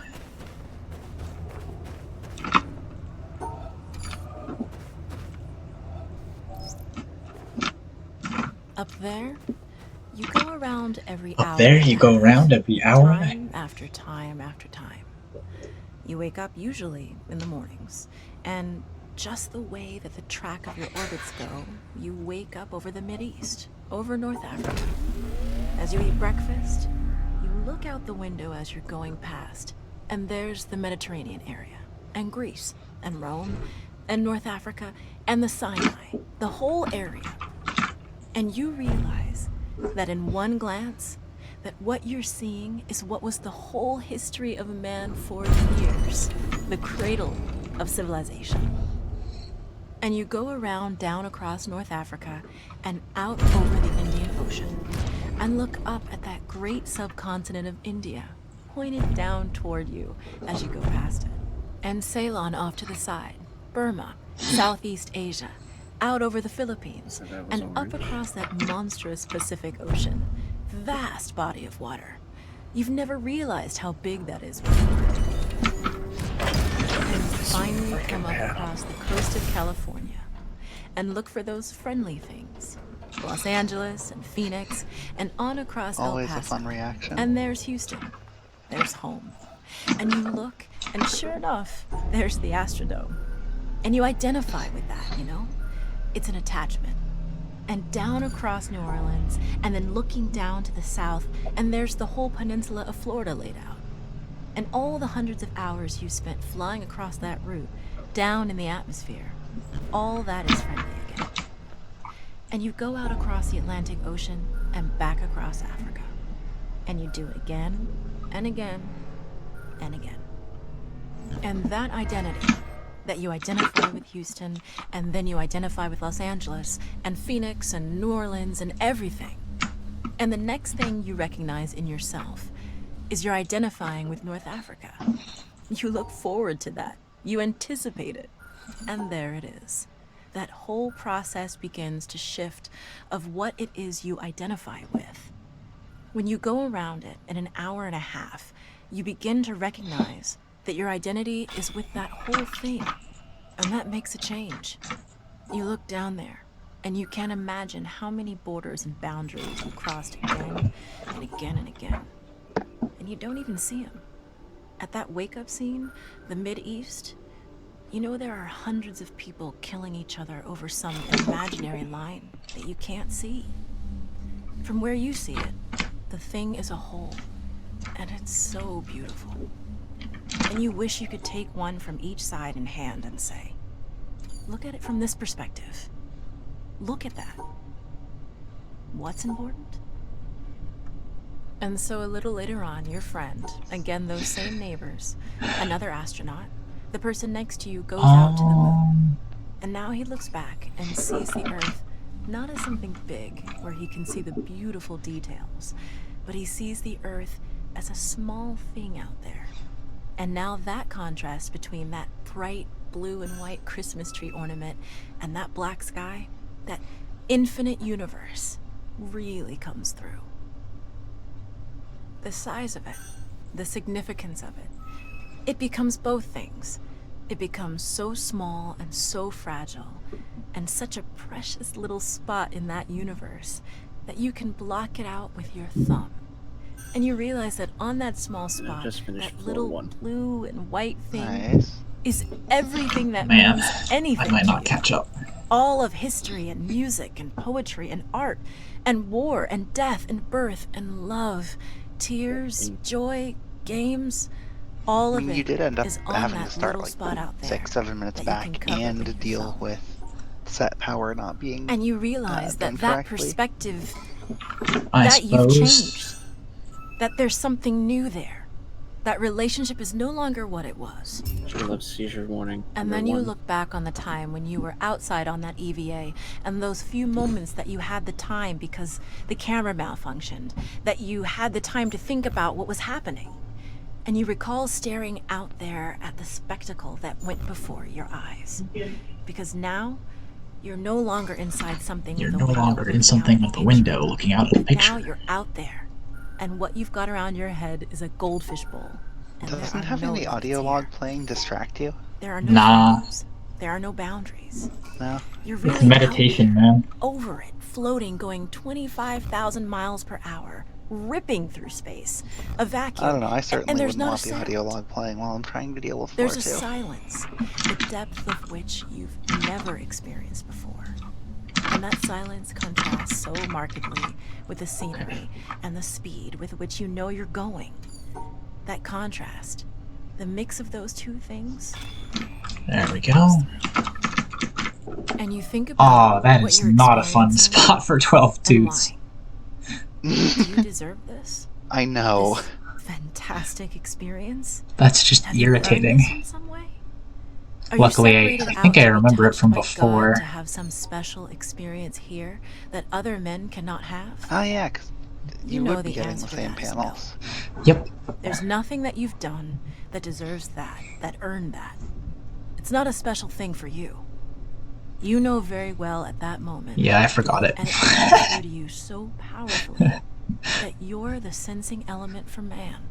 Up there, you go around every hour. Up there, you go around every hour. Time after time after time. You wake up usually in the mornings, and just the way that the track of your orbits go, you wake up over the Mideast, over North Africa. As you eat breakfast, you look out the window as you're going past, and there's the Mediterranean area, and Greece, and Rome, and North Africa, and the Sinai, the whole area. And you realize that in one glance, that what you're seeing is what was the whole history of man for years, the cradle of civilization. And you go around down across North Africa and out over the Indian Ocean and look up at that great subcontinent of India, pointed down toward you as you go past it. And Ceylon off to the side, Burma, Southeast Asia, out over the Philippines, and up across that monstrous Pacific Ocean. Vast body of water. You've never realized how big that is before. And finally come up across the coast of California and look for those friendly things. Los Angeles and Phoenix and on across Always El Paso. a fun reaction. And there's Houston. There's home. And you look, and sure enough, there's the Astrodome. And you identify with that, you know? It's an attachment. and down across New Orleans, and then looking down to the south, and there's the whole peninsula of Florida laid out. And all the hundreds of hours you spent flying across that route, down in the atmosphere, all that is friendly again. And you go out across the Atlantic Ocean and back across Africa. And you do it again, and again, and again. And that identity, that you identify with Houston, and then you identify with Los Angeles, and Phoenix, and New Orleans, and everything. And the next thing you recognize in yourself is you're identifying with North Africa. You look forward to that. You anticipate it. And there it is. That whole process begins to shift of what it is you identify with. When you go around it in an hour and a half, you begin to recognize that your identity is with that whole thing. And that makes a change. You look down there, and you can't imagine how many borders and boundaries you crossed again and again and again. And you don't even see them. At that wake-up scene, the Mid-East, you know there are hundreds of people killing each other over some imaginary line that you can't see. From where you see it, the thing is a whole, and it's so beautiful. And you wish you could take one from each side in hand and say, look at it from this perspective. Look at that. What's important? And so a little later on, your friend, again those same neighbors, another astronaut, the person next to you goes out to the moon. And now he looks back and sees the Earth not as something big where he can see the beautiful details, but he sees the Earth as a small thing out there. And now that contrast between that bright blue and white Christmas tree ornament and that black sky, that infinite universe, really comes through. The size of it, the significance of it, it becomes both things. It becomes so small and so fragile, and such a precious little spot in that universe that you can block it out with your thumb. And you realize that on that small spot, that little blue and white thing is everything that means anything. I might not catch up. All of history and music and poetry and art and war and death and birth and love, tears, joy, games, all of it. You did end up is on having that to start little like spot out there 6-7 minutes back and deal with set power not being and you realize that that correctly. Perspective I that suppose. you've changed, that there's something new there. That relationship is no longer what it was. She loves seizure warning. And then you look back on the time when you were outside on that EVA, and those few moments that you had the time because the camera malfunctioned, that you had the time to think about what was happening. And you recall staring out there at the spectacle that went before your eyes. Because now, you're no longer inside something You're with no a window longer in looking something out with at a the window looking out at the picture. Now you're out there. And what you've got around your head is a goldfish bowl. And Doesn't having the audio log playing distract you? There are no rules. There are no boundaries. No. You're It's really meditation, man. over it, floating, going 25,000 miles per hour, ripping through space. A vacuum. I don't know, I certainly there's wouldn't not want a the audio sound. log playing while I'm trying to deal with There's a 4-2. silence, the depth of which you've never experienced before. And that silence contrasts so markedly with the scenery and the speed with which you know you're going. That contrast, the mix of those two things. There we go. And you think about Oh, that what is you're not a fun experiencing spot for 12 and dudes. why. Do you deserve this? I know. This fantastic experience? That's just Have you earned irritating. this in some way? Are you Luckily, separated I think out I to be remember it touched from by God before. to have some special experience here that other men cannot have? Oh yeah, because you know would be the getting answer the to same that is panels. Yep. There's nothing that you've done that deserves that earned that. It's not a special thing for you. You know very well at that moment. Yeah, I forgot it. And it comes through to you so powerfully that you're the sensing element for man.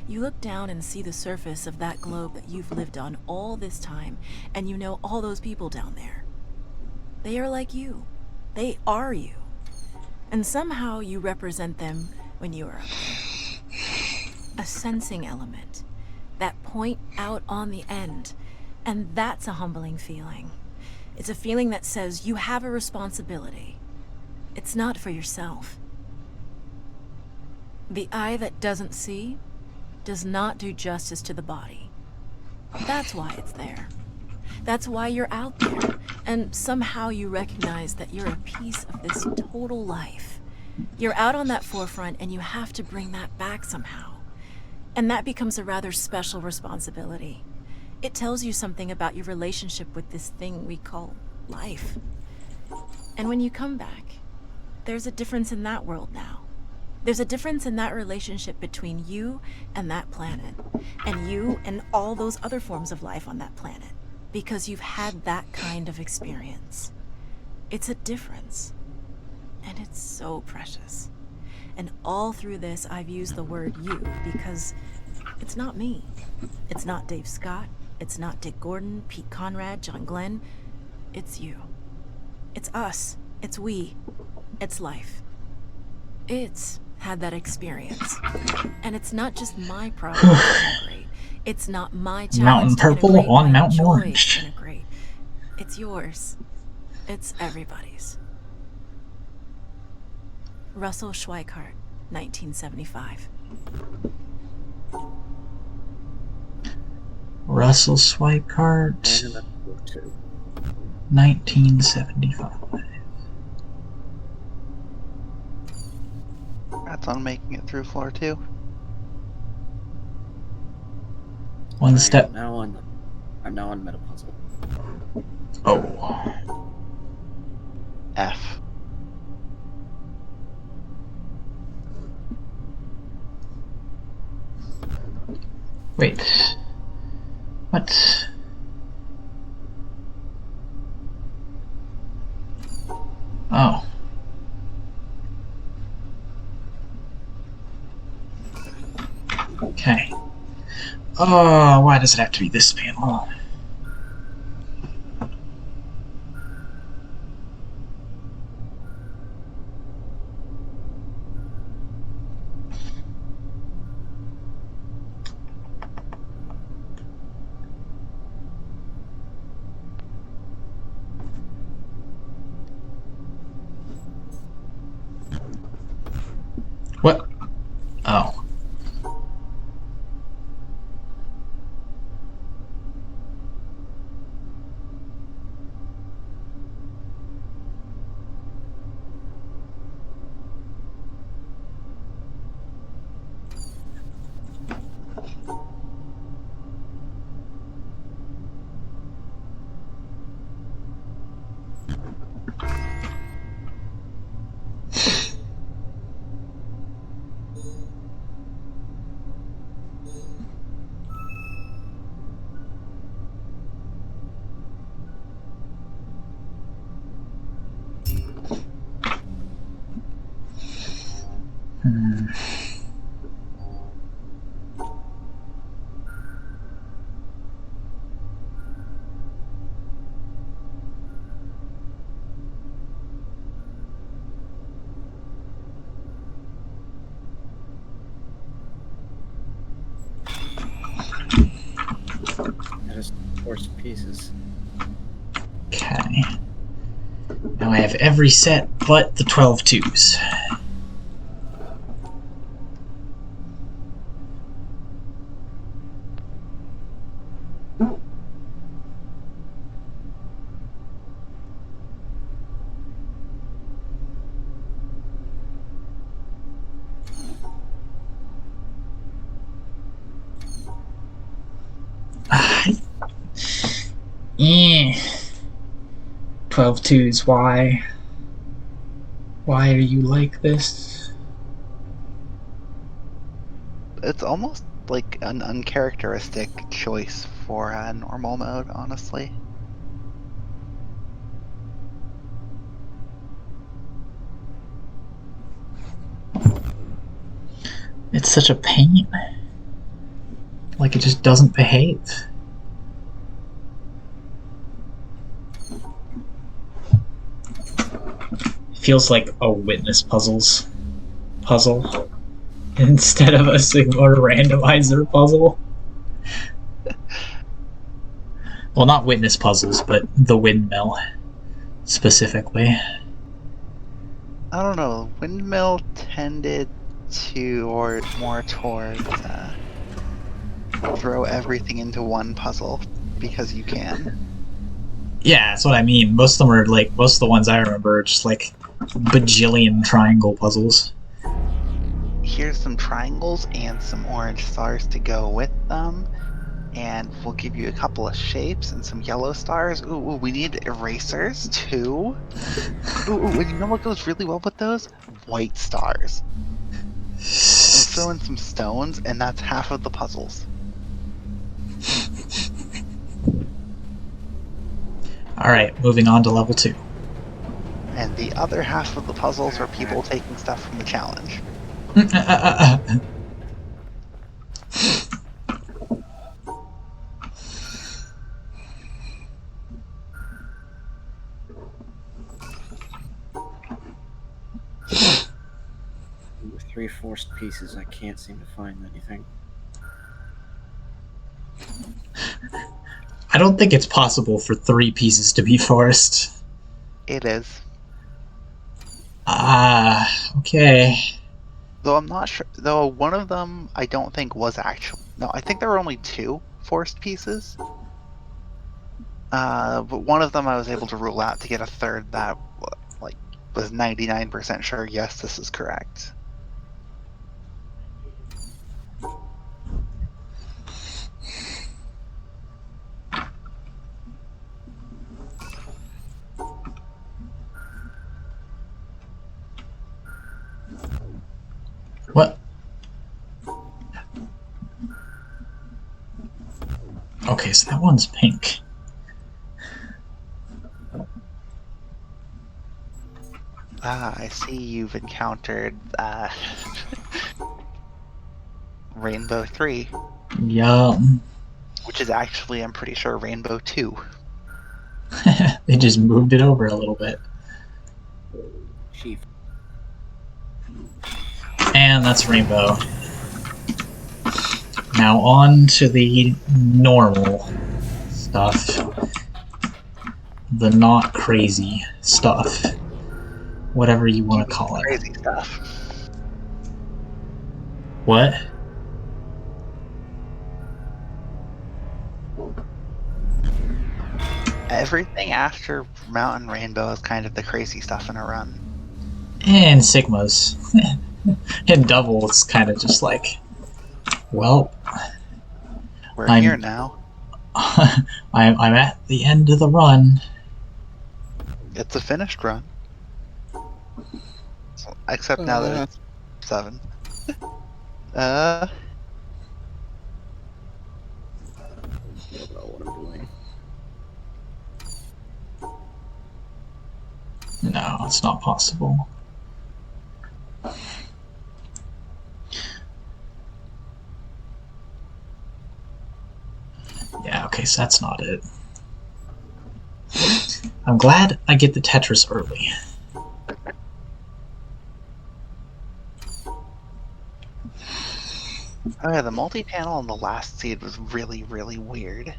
You look down and see the surface of that globe that you've lived on all this time, and you know all those people down there. They are like you. They are you. And somehow you represent them when you are up there. A sensing element. That point out on the end. And that's a humbling feeling. It's a feeling that says you have a responsibility. It's not for yourself. The eye that doesn't see does not do justice to the body. That's why it's there. That's why you're out there, and somehow you recognize that you're a piece of this total life. You're out on that forefront, and you have to bring that back somehow. And that becomes a rather special responsibility. It tells you something about your relationship with this thing we call life. And when you come back, there's a difference in that world now. There's a difference in that relationship between you and that planet, and you and all those other forms of life on that planet, because you've had that kind of experience. It's a difference, and it's so precious. And all through this, I've used the word you because it's not me. It's not Dave Scott. It's not Dick Gordon, Pete Conrad, John Glenn. It's you. It's us. It's we. It's life. It's had that experience. And it's not just my problem to integrate. It's not my challenge Mountain to Purple integrate, on my Mountain joy Orange. to integrate. It's yours. It's everybody's. Russell Schweikart, 1975. Russell Schweikart, And that's book 2. 1975. That's on making it through floor 2. One step. I'm now on Metapuzzle. Oh. F. Wait. What? Oh. Okay. Oh, why does it have to be this panel? What? Oh. Hmm. That is 4 pieces. Okay. Now I have every set but the 12 twos. Eh. 12 twos, why? Why are you like this? It's almost like an uncharacteristic choice for a normal mode, honestly. It's such a pain. Like it just doesn't behave. Feels like a witness puzzle instead of a Sigma randomizer puzzle. Well, not witness puzzles, but the windmill specifically. I don't know. Windmill tended to, or more towards, throw everything into one puzzle because you can. Yeah, that's what I mean. Most of them are like, most of the ones I remember are just like bajillion triangle puzzles. Here's some triangles and some orange stars to go with them. And we'll give you a couple of shapes and some yellow stars. Ooh, we need erasers too. Ooh, and you know what goes really well with those? White stars. And throw in some stones, and that's half of the puzzles. Alright, moving on to level 2. And the other half of the puzzles are people taking stuff from the challenge. With 3 forced pieces, I can't seem to find anything. I don't think it's possible for 3 pieces to be forced. It is. Okay. Though I'm not sure. Though one of them I don't think was actually. No, I think there were only 2 forced pieces. But one of them I was able to rule out to get a third that like was 99% sure. Yes, this is correct. What? Okay, so that one's pink. I see you've encountered Rainbow 3, Yeah. which is actually, I'm pretty sure, Rainbow 2. They just moved it over a little bit. Chief. And that's rainbow. Now on to the normal stuff. The not crazy stuff. Whatever you want to call it. Crazy stuff. What? Everything after Mountain Rainbow is kind of the crazy stuff in a run. And Sigmas. And double, it's kind of just like, well, We're I'm here now. I'm at the end of the run. It's a finished run. So, except now that it's 7. I don't know what I'm doing. No, it's not possible. Yeah, okay, so that's not it. I'm glad I get the Tetris early. Oh yeah, the multi-panel on the last seed was really, really weird.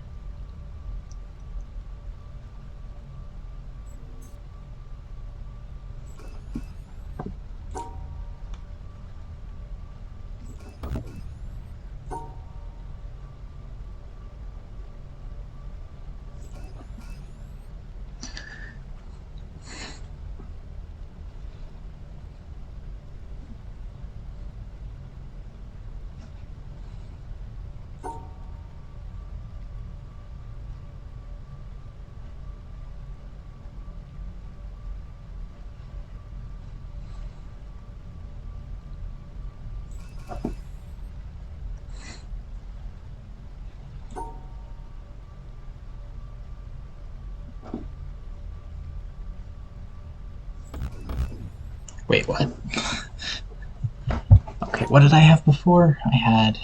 Wait, what? Okay, what did I have before? I had...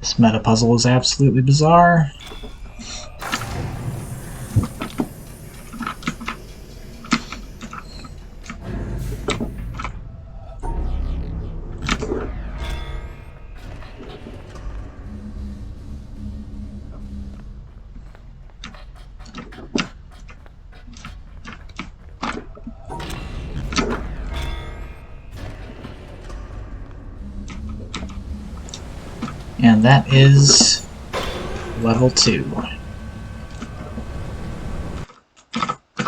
This meta puzzle is absolutely bizarre. And that is level 2.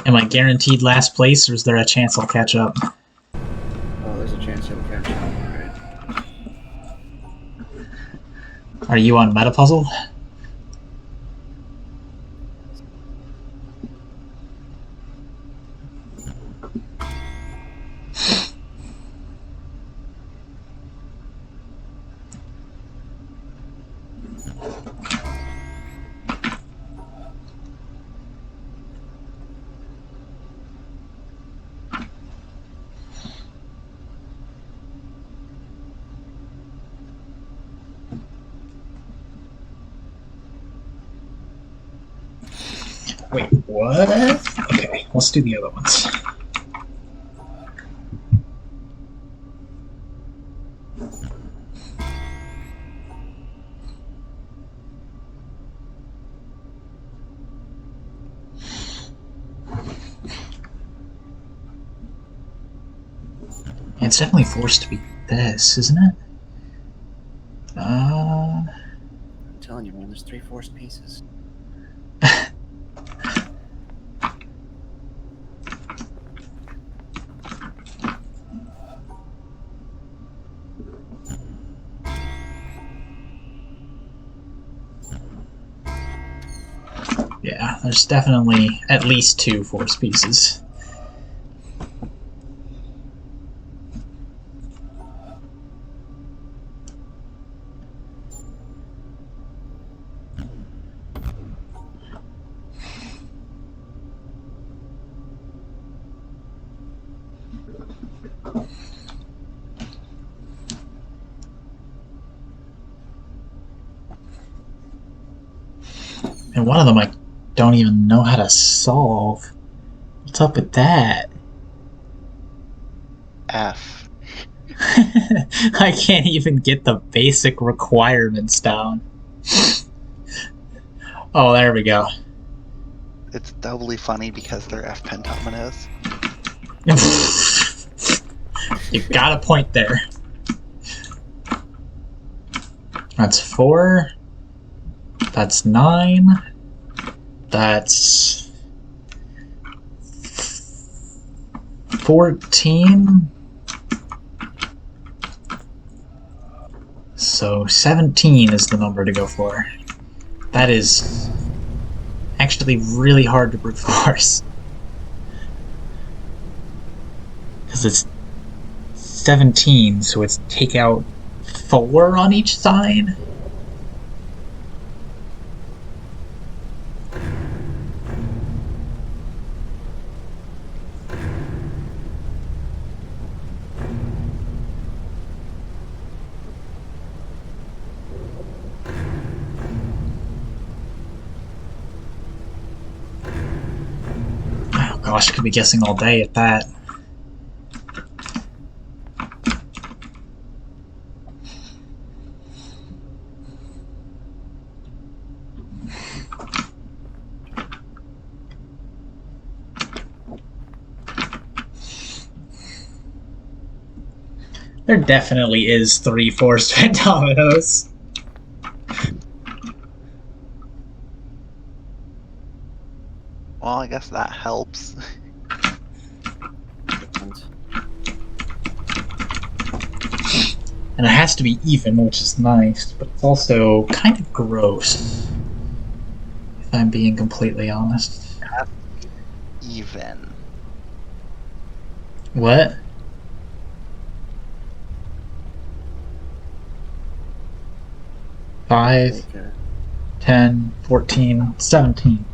Am I guaranteed last place, or is there a chance I'll catch up? Oh, there's a chance you'll catch up. Alright. Are you on meta puzzle? Wait, what? Okay, let's do the other ones. It's definitely forced to be this, isn't it? I'm telling you, man, there's 3 forced pieces. Yeah, there's definitely at least 2 forced pieces. And one of them I don't even know how to solve. What's up with that? F. I can't even get the basic requirements down. Oh, there we go. It's doubly funny because they're F pentaminous. You got a point there. That's 4. That's 9. That's 14. So 17 is the number to go for. That is actually really hard to brute force. Because it's 17, so it's take out 4 on each side. Oh gosh, I could be guessing all day at that. There definitely is 3 forced fed dominoes. Well, I guess that helps. And it has to be even, which is nice, but it's also kind of gross, if I'm being completely honest. Even. What? Five, Okay. 10, 14, 17.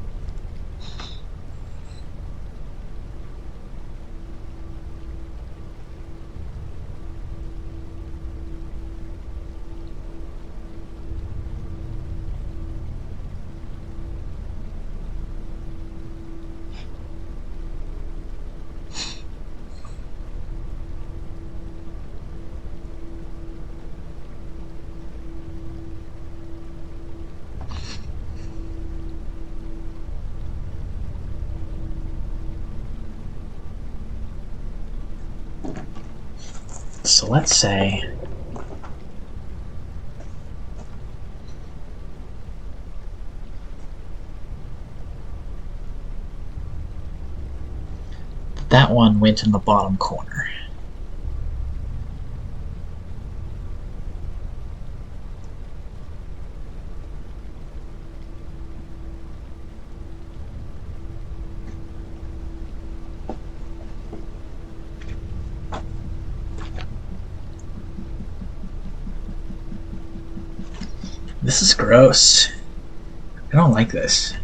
so let's say that one went in the bottom corner. This is gross. I don't like this.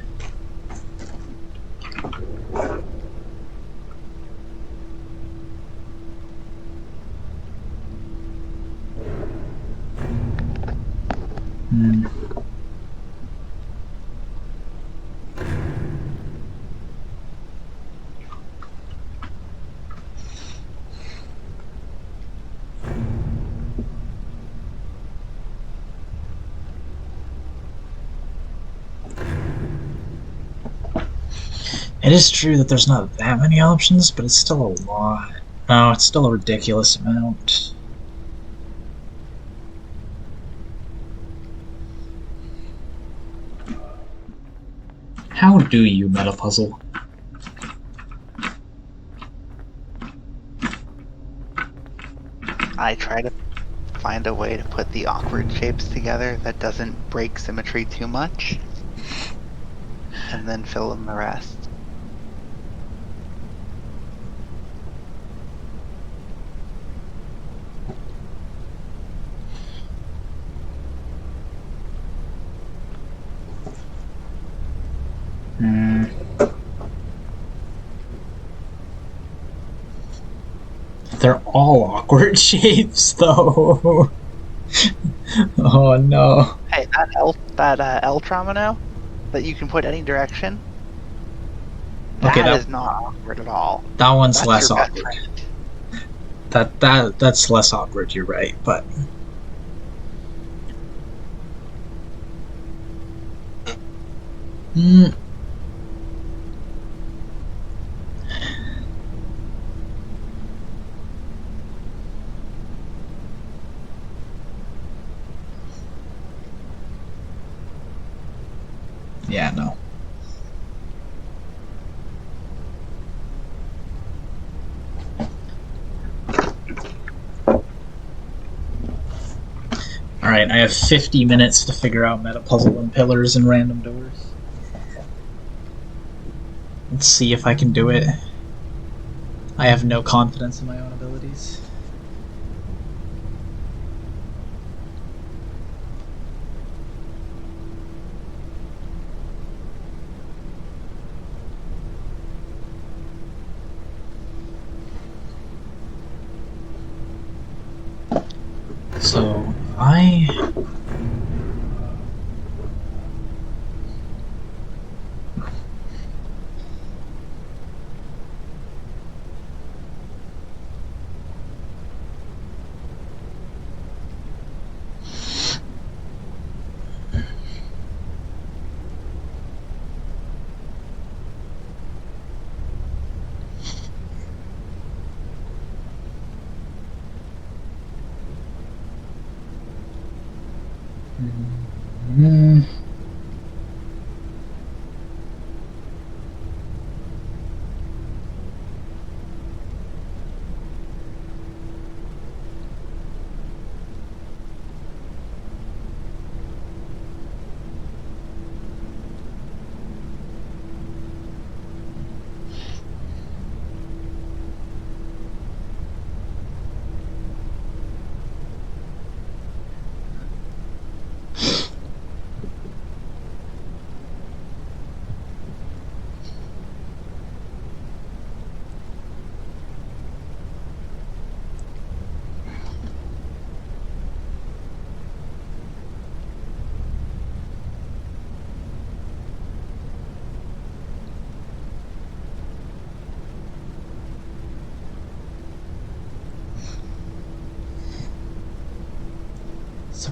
It is true that there's not that many options, but it's still a lot. No, it's still a ridiculous amount. How do you meta puzzle? I try to find a way to put the awkward shapes together that doesn't break symmetry too much, and then fill in the rest. They're all awkward shapes, though. Oh no. Hey, that L Tramino that you can put any direction. Okay, That is not awkward at all. That one's That's less your best awkward. friend. That's less awkward. You're right, but. Yeah, no. Alright, I have 50 minutes to figure out meta puzzle and pillars and random doors. Let's see if I can do it. I have no confidence in my own abilities. So,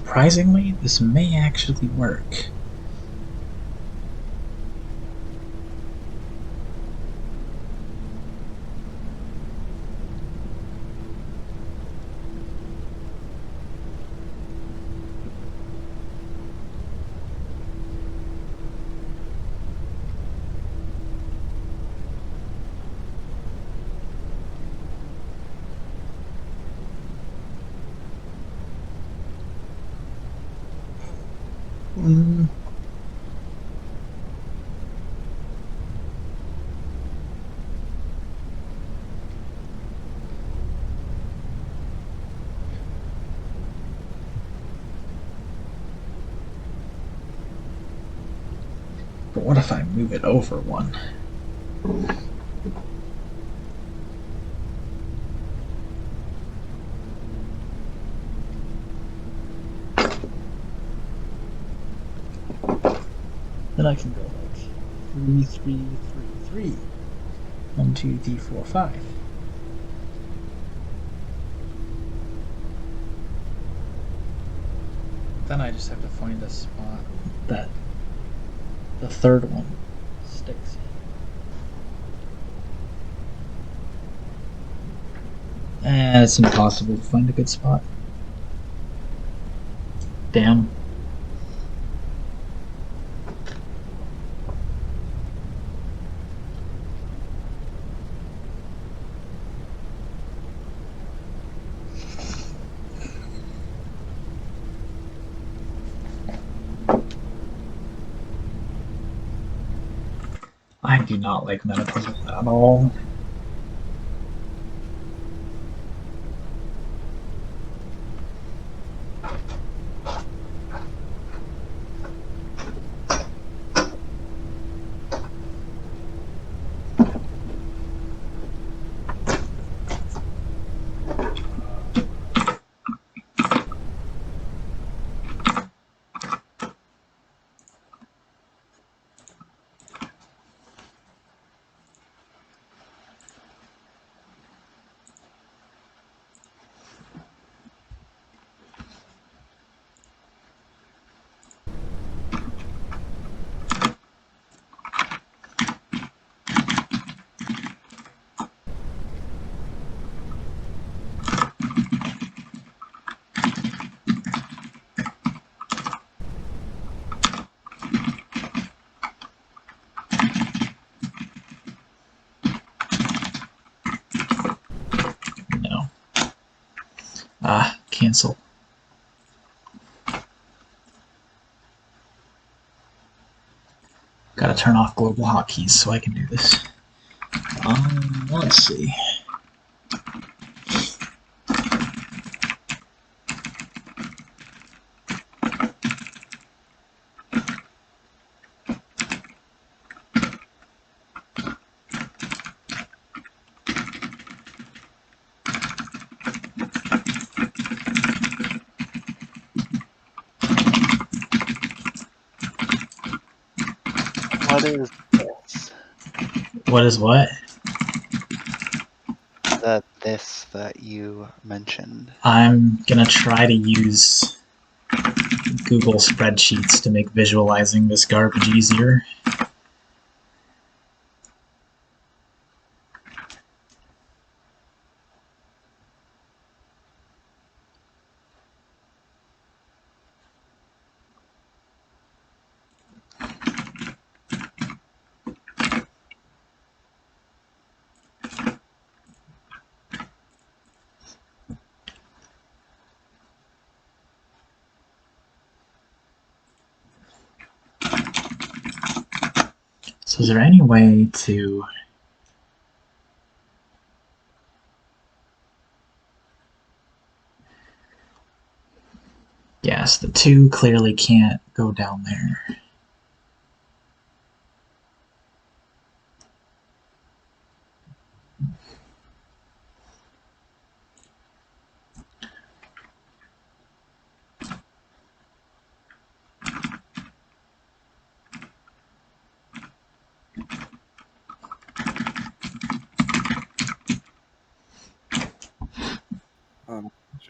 surprisingly, this may actually work. But what if I move it over one? Then I can go like 3, 3, 3, 3. 1, 2, 3, 4, 5. Then I just have to find a spot that the third one sticks in. And it's impossible to find a good spot. Damn. I do not like metapuzzle at all. No. Cancel. Gotta turn off global hotkeys so I can do this. Let's see. What is this? What is what? This that you mentioned. I'm gonna try to use Google spreadsheets to make visualizing this garbage easier. So is there any way to... Yes, the 2 clearly can't go down there.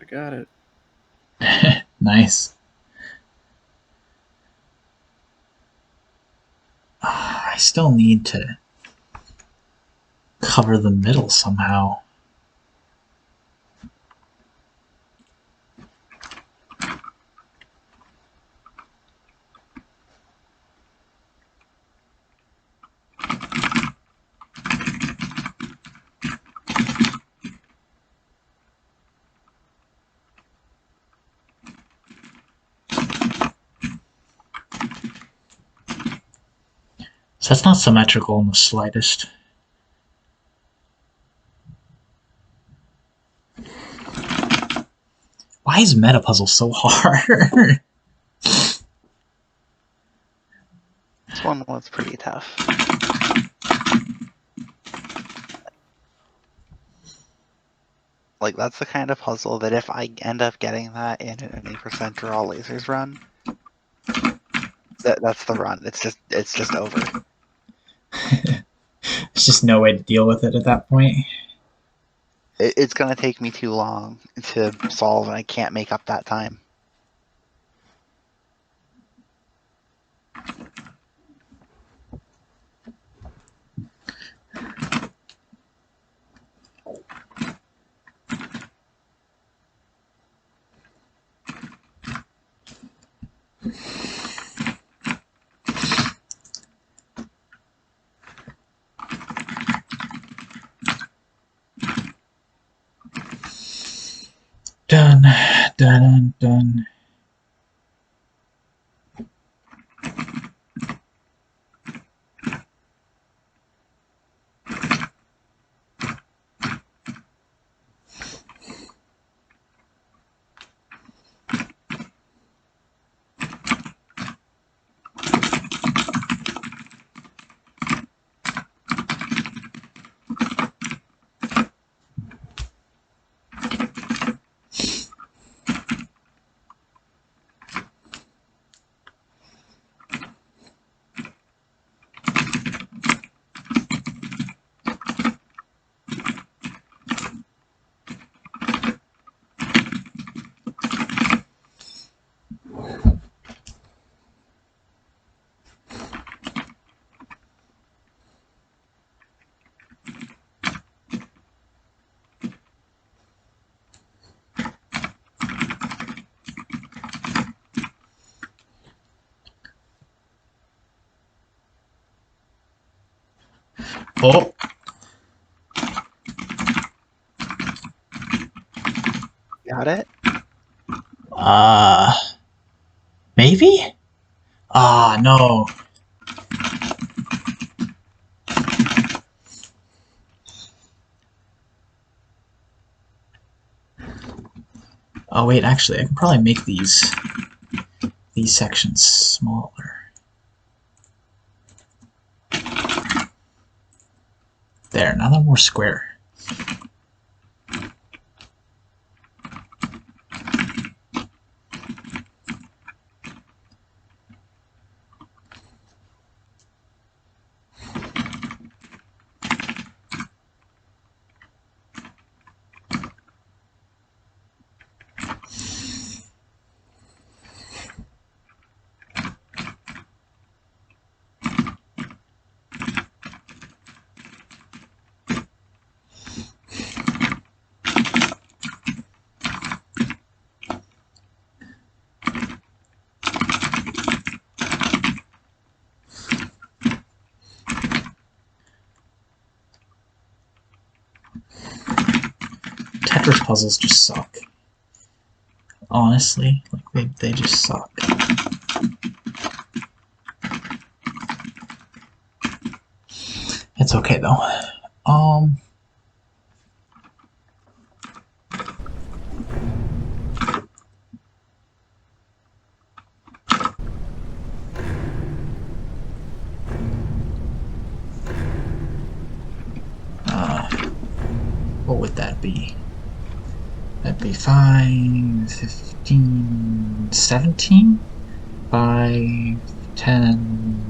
I got it. Nice. I still need to cover the middle somehow. So it's not symmetrical in the slightest. Why is meta puzzle so hard? This one was pretty tough. Like, that's the kind of puzzle that if I end up getting that in an 80% draw lasers run, that's the run. It's just over. There's just no way to deal with it at that point. It's gonna take me too long to solve, and I can't make up that time. Done, done, done. Oh, Got it? Maybe? Ah, no. Oh wait, actually, I can probably make these sections smaller. There, now they're more square. Tetris puzzles just suck. Honestly, like they just suck. It's okay though. What would that be? That'd be 5, 15, 17? 5, 10...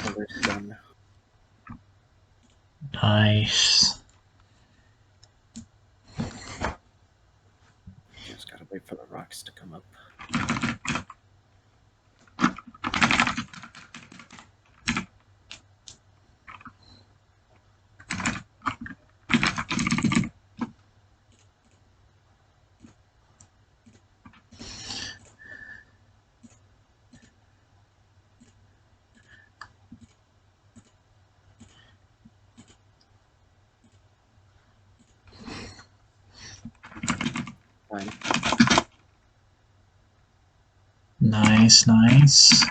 Almost done. Nice. Just gotta wait for the rocks to come up. Fine. Nice, nice.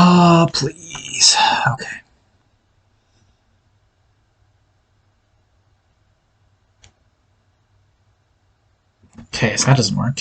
Um, please. Okay. Okay, so that doesn't work.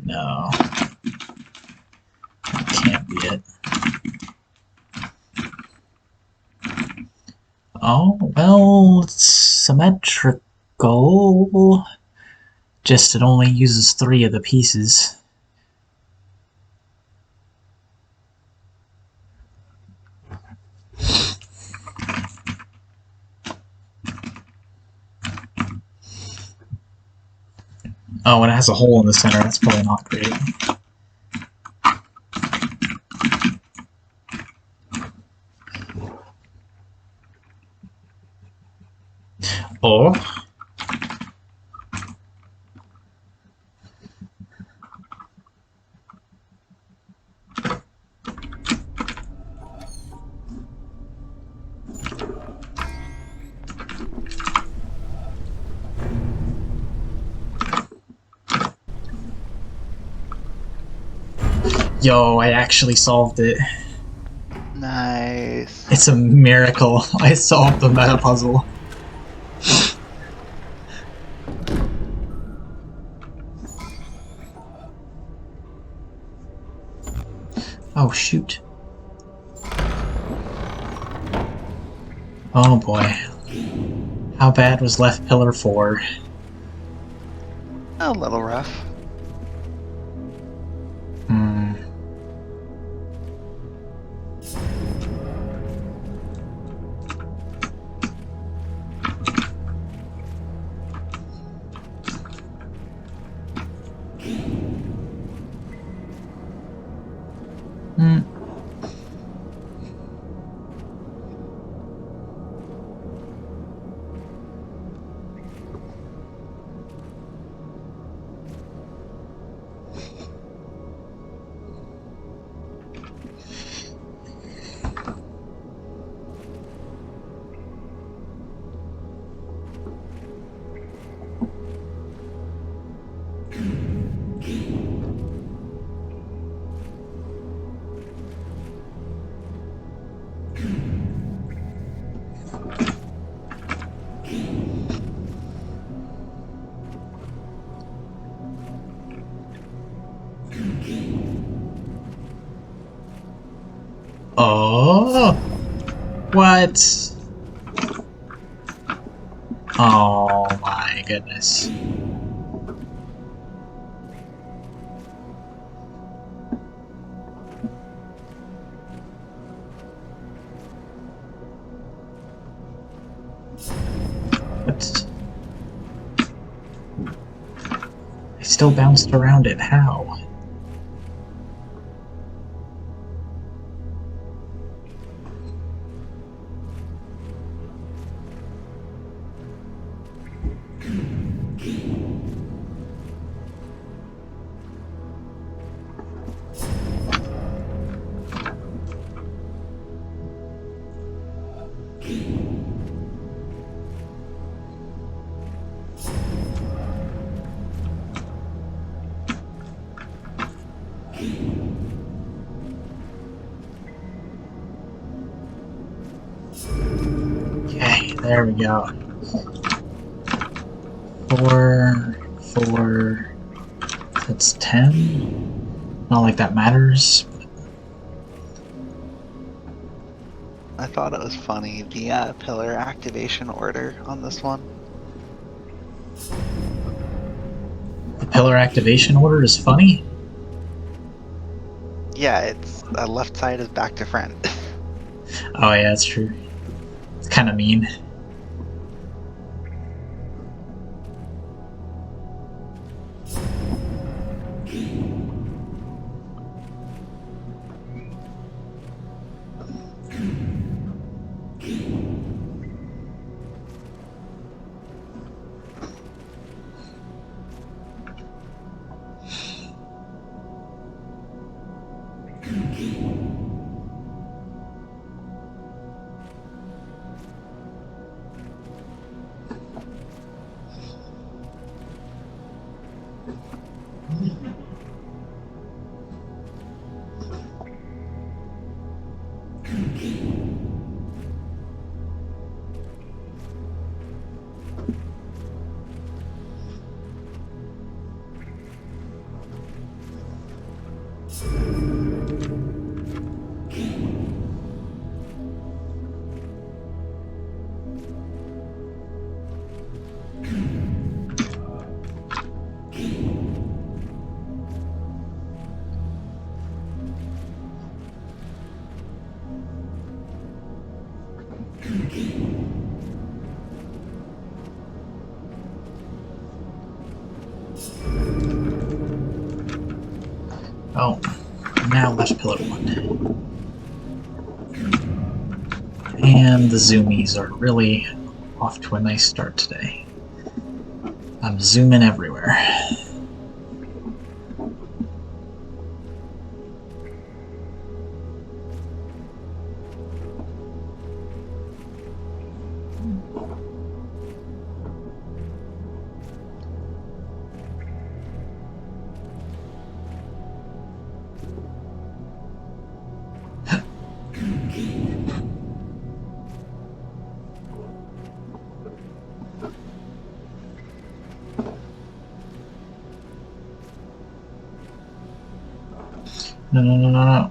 No. That can't be it. Oh, well, it's symmetrical. Just it only uses 3 of the pieces. Oh, and it has a hole in the center. That's probably not great. Oh. Yo, I actually solved it. Nice. It's a miracle. I solved the meta puzzle. Oh, shoot. Oh boy. How bad was left pillar 4? A little rough. Hmm. Hmm. Oh! What? Oh my goodness. What? I still bounced around it. How? Okay, there we go. 4, 4, that's 10. Not like that matters. I thought it was funny, the pillar activation order on this one. The pillar activation order is funny? Yeah, it's left side is back to front. Oh yeah, that's true. It's kind of mean. Oh, now left pillar 1. And the zoomies are really off to a nice start today. I'm zooming everywhere. No, no, no, no, no.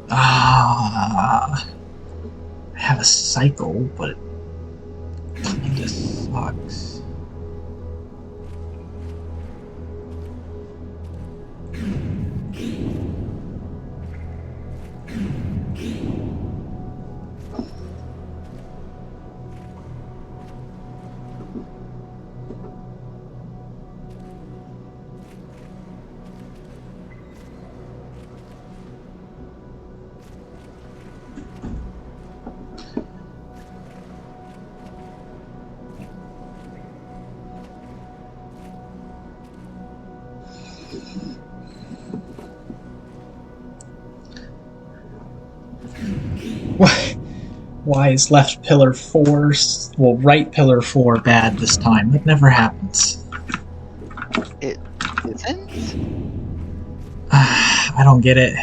Ah. have a cycle, but it kinda sucks. Why is left pillar 4, well, right pillar 4 bad this time? That never happens. It isn't? I don't get it.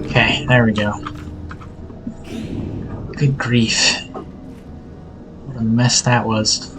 Okay, there we go. Good grief. What a mess that was.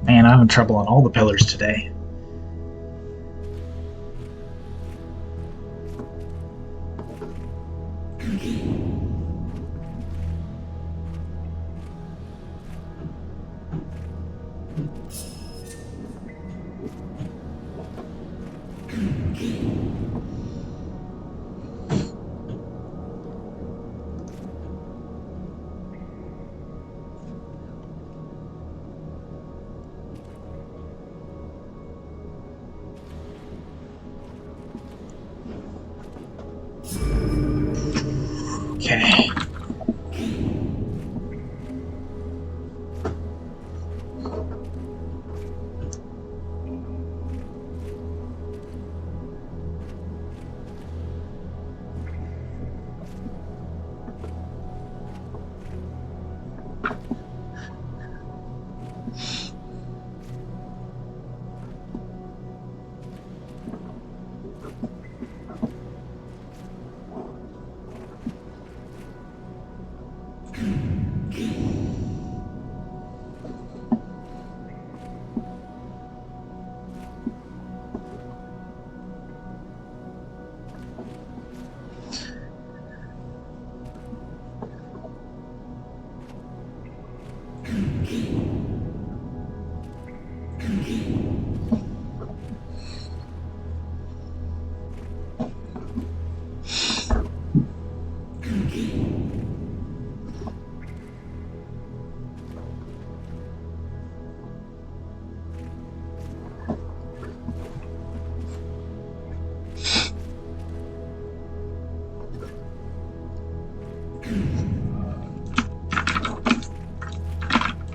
Man, I'm in trouble on all the pillars today. Okay.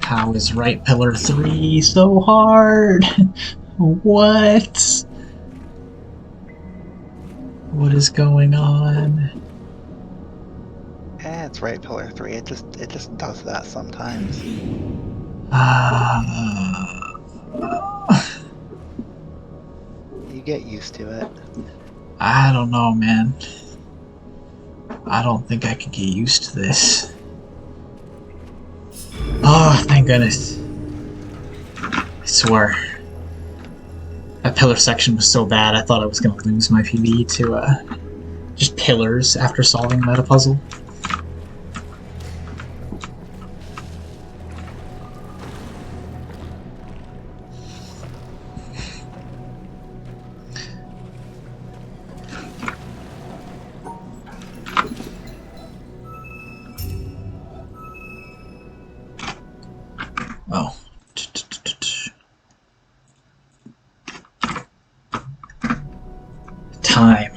How is right pillar 3 so hard? What? What is going on? It's right, pillar 3. It just does that sometimes. You get used to it. I don't know, man. I don't think I could get used to this. Oh, thank goodness. I swear. That pillar section was so bad, I thought I was going to lose my PB to just pillars after solving the meta puzzle. Oh. Time.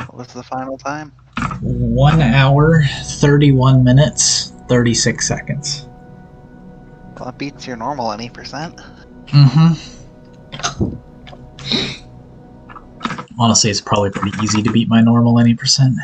What's the final time? 1 hour, 31 minutes, 36 seconds. Well, that beats your normal any percent. Honestly, it's probably pretty easy to beat my normal any percent.